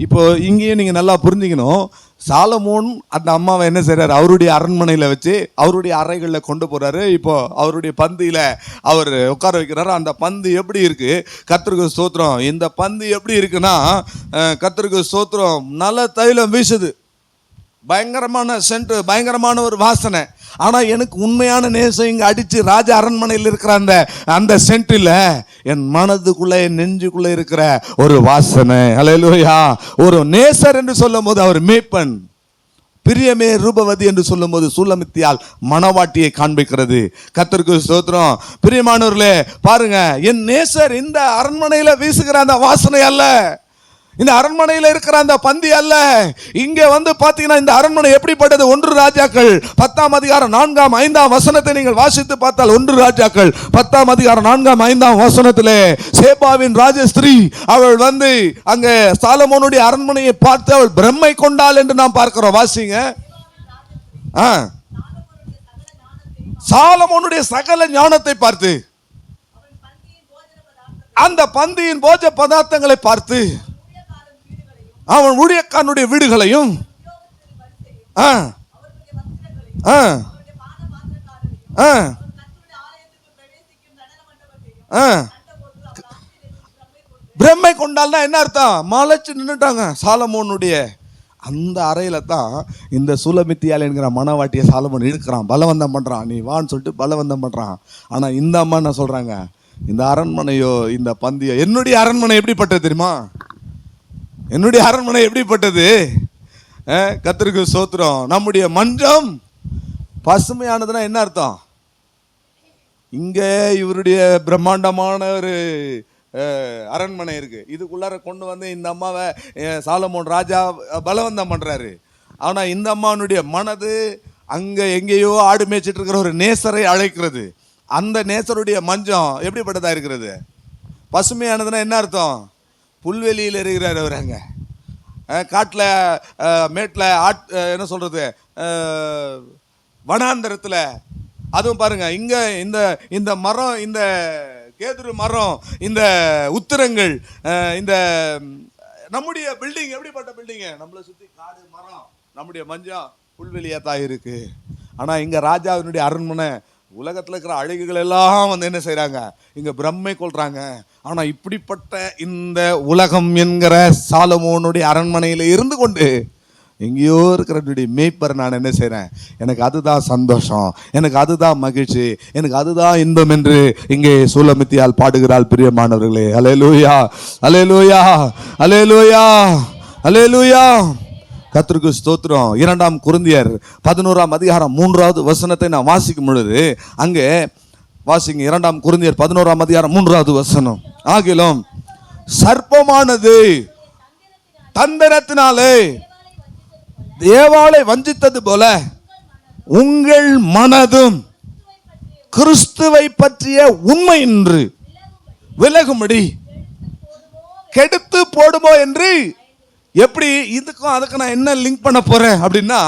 இப்போ இங்கேயே நீங்க நல்லா புரிஞ்சுக்கணும். சாலமோன் அந்த அம்மாவை என்ன செய்யறாரு, அவருடைய அரண்மனையில வச்சு அவருடைய அறைகளில் கொண்டு போறாரு. இப்போ அவருடைய பந்தியில அவர் உட்கார வைக்கிறாரு. அந்த பந்து எப்படி இருக்கு? கர்த்தருக்கு ஸ்தோத்திரம். இந்த பந்து எப்படி இருக்குன்னா, கர்த்தருக்கு ஸ்தோத்திரம், நல்ல தைலம் வீசுது, பயங்கரமான சென்ட், பயங்கரமான ஒரு வாசனை. ஆனா எனக்கு உண்மையான நேசம் இங்க அடிச்சு ராஜ அரண்மனையில் இருக்கிற அந்த சென்ட்ல என் மனதுக்குள்ள, என் நெஞ்சுக்குள்ள இருக்கிற ஒரு வாசனை. அல்லேலூயா. ஒரு நேசர் என்று சொல்லும் போது அவர் மேய்ப்பன், பிரியமே ரூபவதி என்று சொல்லும் போது சுலமித்தியால் மணவாட்டியை காண்பிக்கிறது. கர்த்தருக்கு ஸ்தோத்திரம். பிரியமானவர்களே, பாருங்க, என் நேசர் இந்த அரண்மனையில வீசுகிற அந்த வாசனை அல்ல, இந்த அரண்மனையில் இருக்கிற அந்த பந்தி அல்ல. இங்க வந்து பாத்தீங்கன்னா இந்த அரண்மனை எப்படிப்பட்டது? 1 ராஜாக்கள் 10ஆம் அதிகாரம் 4ஆம் 5ஆம் வசனத்தை நீங்கள் வாசித்து பார்த்தால், 1 ராஜாக்கள் 10ஆம் அதிகாரம் 4ஆம் 5ஆம் வசனத்திலே சேபாவின் ராஜஸ்திரீ அவள் வந்து அங்க சாலமோனுடைய அரண்மனையை பார்த்து அவள் பிரம்மை கொண்டாள் என்று நாம் பார்க்கிறோம். வாசிங்க. சாலமோனுடைய சகல ஞானத்தை பார்த்து, அந்த பந்தியின் போஜ பதார்த்தங்களை பார்த்து, அவன் ஊழியக்காரனுடைய வீடுகளையும் ஆ ஆ ஆ பிரம்மை கொண்டால்னா என்ன அர்த்தம்? மலைச்சு நின்றுட்டாங்க. சாலமோனுடைய அந்த அறையில தான் இந்த சூலமித்தியால் என்கிற மனவாட்டியை சாலமோன் இழுக்கிறான், பலவந்தம் பண்றான். நீ வான்னு சொல்லிட்டு பலவந்தம் பண்றான். ஆனா இந்த அம்மா என்ன சொல்றாங்க? இந்த அரண்மனையோ இந்த பந்தியோ, என்னுடைய அரண்மனை எப்படிப்பட்டது தெரியுமா? என்னுடைய அரண்மனை எப்படிப்பட்டது? கர்த்தருக்கு ஸ்தோத்திரம். நம்முடைய மன்றம் பசுமையானதுன்னா என்ன அர்த்தம்? இங்க இவருடைய பிரம்மாண்டமான ஒரு அரண்மனை இருக்கு, இதுக்குள்ளார கொண்டு வந்து இந்த அம்மாவை சாலமோன் ராஜா பலவந்தம் பண்றாரு. ஆனா இந்த அம்மானுடைய மனது அங்க எங்கேயோ ஆடு மேய்ச்சிட்டு இருக்கிற ஒரு நேசரை அழைக்கிறது. அந்த நேசருடைய மஞ்சம் எப்படிப்பட்டதா இருக்கிறது? பசுமையானதுன்னா என்ன அர்த்தம்? புல்வெளியில் இருக்கிறார் அவர். அங்க காட்டில் மேட்டில் என்ன சொல்றது, வனாந்தரத்தில். அதுவும் பாருங்க, இங்க இந்த இந்த மரம், இந்த கேதுரு மரம், இந்த உத்திரங்கள், இந்த நம்முடைய பில்டிங் எப்படிப்பட்ட பில்டிங்? நம்மளை சுத்தி காடு மரம், நம்முடைய மஞ்சம் புல்வெளியா தான் இருக்கு. ஆனா இங்க ராஜாவினுடைய அரண்மனை, உலகத்துல இருக்கிற அழகுகள் எல்லாம் வந்து என்ன செய்யறாங்க? இங்க பிரம்மை கொள்றாங்க. ஆனா இப்படிப்பட்ட இந்த உலகம் என்கிற சாலமோனுடைய அரண்மனையில இருந்து கொண்டு எங்கேயோ இருக்கிற மேய்ப்பர் நான் என்ன செய்றேன்? எனக்கு அதுதான் சந்தோஷம், எனக்கு அதுதான் மகிழ்ச்சி, எனக்கு அதுதான் இன்பம் என்று இங்கே சூலமித்தியால் பாடுகிறாள். பிரியமானவர்களே, அல்லேலூயா, அல்லேலூயா, அல்லேலூயா, அல்லேலூயா. கர்த்தருக்கு ஸ்தோத்திரம். 2 கொரிந்தியர் 11 அதிகாரம் 3வது வசனத்தை நான் வாசிக்கும் பொழுது, அங்கே வாசிங்க. 2 கொரிந்தியர் 11 அதிகாரம் 3வது வசனம். ஆகிலும் சர்ப்பமானது தந்திரத்தினாலே தேவாளை வஞ்சித்தது போல உங்கள் மனதும் கிறிஸ்துவை பற்றிய உண்மை என்று விலகும்படி கெடுத்து போடுமோ என்று. எப்படி இதுக்கும் அதுக்கு நான் என்ன லிங்க் பண்ண போறேன் அப்படின்னா,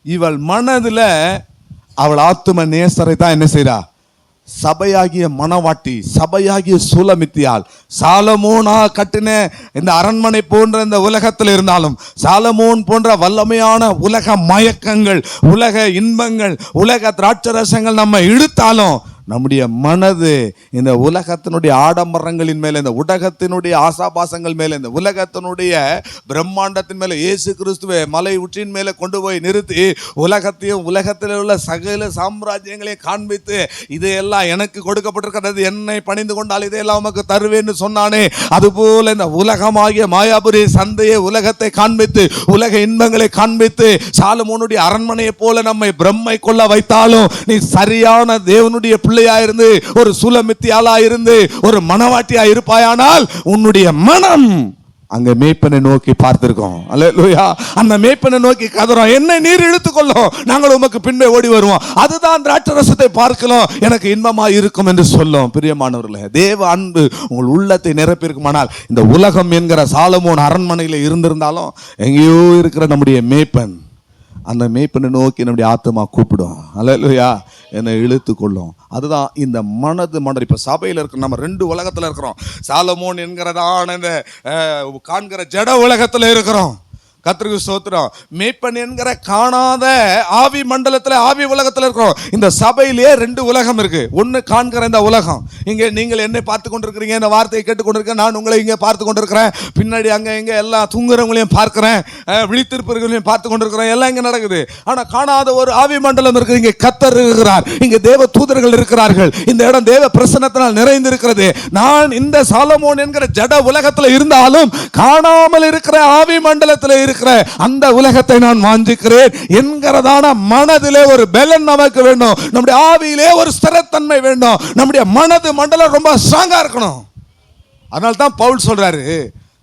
இவள் மனதுல அவள் ஆத்தும நேசரை தான் என்ன செய்றா? சபையாகிய மனவாட்டி, சபையாகிய சூலமித்தியால். சாலமோனா கட்டின இந்த அரண்மனை போன்ற இந்த உலகத்தில் இருந்தாலும், சாலமோன் போன்ற வல்லமையான உலக மயக்கங்கள், உலக இன்பங்கள், உலக திராட்சரசங்கள் நம்ம இழுத்தாலும் நம்முடைய மனது இந்த உலகத்தினுடைய ஆடம்பரங்களின் மேல, இந்த உலகத்தினுடைய ஆசாபாசங்கள் மேல, இந்த உலகத்தினுடைய பிரம்மாண்டத்தின் மேல, இயேசு கிறிஸ்துவை மலை உச்சியின் மேல கொண்டு போய் நிறுத்தி உலகத்தையும் உலகத்தில் உள்ள சகல சாம்ராஜ்யங்களையும் காண்பித்து, இதையெல்லாம் எனக்கு கொடுக்கப்பட்டிருக்கிறது, என்னை பணிந்து கொண்டால் இதையெல்லாம் உமக்கு தருவேன்னு சொன்னானே, அதுபோல இந்த உலகமாகிய மாயாபுரி சந்தையை, உலகத்தை காண்பித்து, உலக இன்பங்களை காண்பித்து, சாலமோனுடைய அரண்மனையை போல நம்மை பிரம்மை கொள்ள வைத்தாலும், நீ சரியான தேவனுடைய பிள்ளையா இருந்து, ஒரு சூலமித்தியாளா இருந்து, ஒரு மனவாட்டியா இருப்பாயானால் உன்னுடைய மனம் அங்க மேய்ப்பனை நோக்கி பார்த்திருக்கோம். அல்லேலூயா. அந்த மேய்ப்பனை நோக்கி கதறோம், என்னை நீர் இழுத்துக்கொள்ளும், நாங்கள் உமக்கு பின்பே ஓடி வருவோம், அதுதான் திராட்சரசத்தை பார்க்கலாம், எனக்கு இன்பமா இருக்கும் என்று சொல்லும். பிரியமானவர்களே, தேவ அன்பு உங்கள் உள்ளத்தை நிரப்பியிருக்குமானால், இந்த உலகம் என்கிற சாலமோன் அரண்மனையில் இருந்திருந்தாலும் எங்கேயோ இருக்கிற நம்முடைய மேய்ப்பன், அந்த மேய்ப்பனை நோக்கி நம்முடைய ஆத்மா கூப்பிடும். அல்லேலூயா. என்னை இழுத்து கொள்ளும். அதுதான் இந்த மனது மன்றம். இப்போ சபையில் இருக்கிற நம்ம 2 உலகத்தில் இருக்கிறோம். சாலமோன் என்கிறதான இந்த காண்கிற ஜட உலகத்தில் இருக்கிறோம். கர்த்தருக்கு ஸ்தோத்திரம். மேய்ப்பன் என்கிற காணாத ஆவி மண்டலத்தில், ஆவி உலகத்தில் இருக்கிறோம். இந்த சபையிலேயே 2 உலகம் இருக்கு. ஒன்று காண்கிற இந்த உலகம், இங்கே நீங்கள் என்னை பார்த்து கொண்டிருக்கிறீங்க, இந்த வார்த்தையை கேட்டுக்கொண்டிருக்கேன், நான் உங்களை இங்கே பார்த்து கொண்டிருக்கிறேன், பின்னாடி அங்கே இங்கே எல்லாம் தூங்குறவங்களையும் பார்க்கிறேன், விழித்திருப்பவர்களையும் பார்த்து கொண்டிருக்கிறேன், எல்லாம் இங்கே நடக்குது. ஆனால் காணாத ஒரு ஆவி மண்டலம் இருக்கு. இங்கே கர்த்தர் இருக்கிறார், இங்கே தேவ தூதர்கள் இருக்கிறார்கள், இந்த இடம் தேவ பிரசன்னத்தினால் நிறைந்திருக்கிறது. நான் இந்த சாலமோன் என்கிற ஜட உலகத்தில் இருந்தாலும் காணாமல் இருக்கிற ஆவி மண்டலத்தில் இருக்கிற அந்த உலகத்தை நான் வாஞ்சிக்கிறேன் என்கிறதான மனதிலே ஒரு பலன் நமக்கு வேண்டும். நம்முடைய ஆவியிலே ஒரு ஸ்திரத்தன்மை வேண்டும். நம்முடைய மனது மண்டலம் ரொம்ப ஸ்ட்ராங்கா இருக்கணும். அதனால தான் பவுல் சொல்றாரு,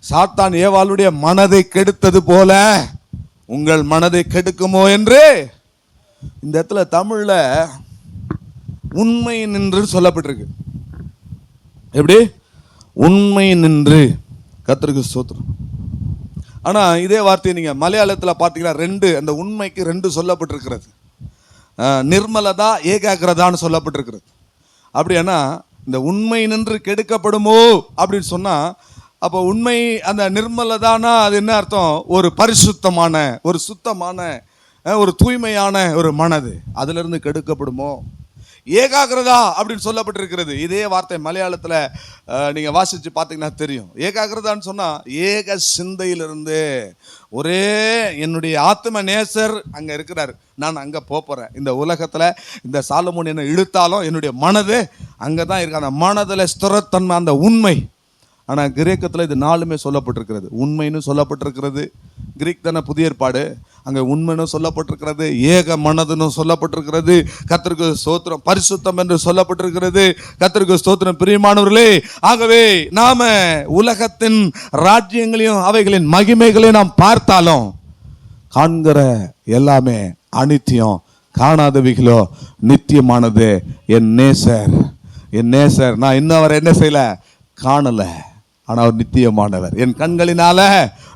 சாத்தான் ஏவாளுடைய மனதை கெடுத்தது போல உங்கள் மனதை கெடுக்குமோ என்று. இந்த இடத்துல தமிழ்ல உண்மை நின்று சொல்லப்பட்டிருக்கு. எப்படி? உண்மை நின்று. கர்த்தருக்கு ஸ்தோத்திரம். ஆனால் இதே வார்த்தையை நீங்கள் மலையாளத்தில் பார்த்தீங்கன்னா 2, அந்த உண்மைக்கு 2 சொல்லப்பட்டிருக்கிறது. நிர்மலதா, ஏகாகிரதான்னு சொல்லப்பட்டிருக்கிறது. அப்படின்னா இந்த உண்மை நின்று கெடுக்கப்படுமோ அப்படின்னு சொன்னால், அப்போ உண்மை அந்த நிர்மலதானா அது என்ன அர்த்தம்? ஒரு பரிசுத்தமான, ஒரு சுத்தமான, ஒரு தூய்மையான ஒரு மனது அதிலிருந்து கெடுக்கப்படுமோ? ஏகாகிரதா அப்படின்னு சொல்லப்பட்டிருக்கிறது. இதே வார்த்தை மலையாளத்தில் நீங்கள் வாசித்து பார்த்தீங்கன்னா தெரியும். ஏகாகிரதான்னு சொன்னால் ஏக சிந்தையிலிருந்து, ஒரே என்னுடைய ஆத்ம நேசர் அங்கே இருக்கிறார், நான் அங்கே போகிறேன். இந்த உலகத்தில் இந்த சாலமோன் என்னை இழுத்தாலும் என்னுடைய மனது அங்கே தான் இருக்கு. அந்த மனதில் ஸ்திரத்தன்மை, அந்த உண்மை. ஆனால் கிரேக்கத்தில் இது நாலுமே சொல்லப்பட்டிருக்கிறது. உண்மைன்னு சொல்லப்பட்டிருக்கிறது, கிரீக் தானே புதிய ஏற்பாடு, அங்கே உண்மைன்னு சொல்லப்பட்டிருக்கிறது, ஏக மனதுன்னு சொல்லப்பட்டிருக்கிறது, கர்த்தருக்கு ஸ்தோத்திரம், பரிசுத்தம் என்று சொல்லப்பட்டிருக்கிறது. கர்த்தருக்கு ஸ்தோத்திரம் பிரியமானவர்களே. ஆகவே நாம உலகத்தின் ராஜ்யங்களையும் அவைகளின் மகிமைகளையும் நாம் பார்த்தாலும் காண்கிற எல்லாமே அனித்தியம், காணாதவைகளோ நித்தியமானது. என் நேசர், என் நேசர் நான் இன்னும் அவரை என்ன செய்யல, காணல. ஆனால் அவர் நித்தியமானவர். என் கண்களினால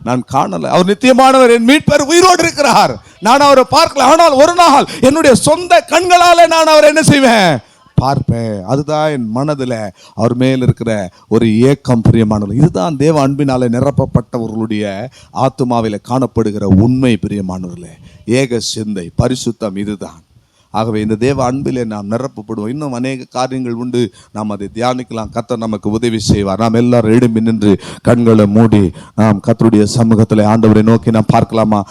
நான் காணல, அவர் நித்தியமானவர். என் மீட்பர் உயிரோடு இருக்கிறார், நான் அவரை பார்க்கல. ஆனால் ஒரு நாள் என்னுடைய சொந்த கண்களால நான் அவரை என்ன செய்வேன், பார்ப்பேன். அதுதான் என் மனதில் அவர் மேல் இருக்கிற ஒரு ஏக்கம் பிரியமானவர். இதுதான் தேவ அன்பினால நிரப்பப்பட்டவர்களுடைய ஆத்துமாவில் காணப்படுகிற உண்மை பிரியமானவர்களே. ஏக சிந்தை, பரிசுத்தம், இதுதான். ஆகவே இந்த தேவ அன்பிலே நாம் நிரப்பப்படுவோம். இன்னும் அநேக காரியங்கள் உண்டு, நாம் அதை தியானிக்கலாம். கர்த்தர் நமக்கு உதவி செய்வார். நாம் எல்லாரும் எழும்பி நின்று கண்களை மூடி நாம் கர்த்தருடைய சமூகத்தில் ஆண்டவரை நோக்கி நாம் பார்க்கலாமா?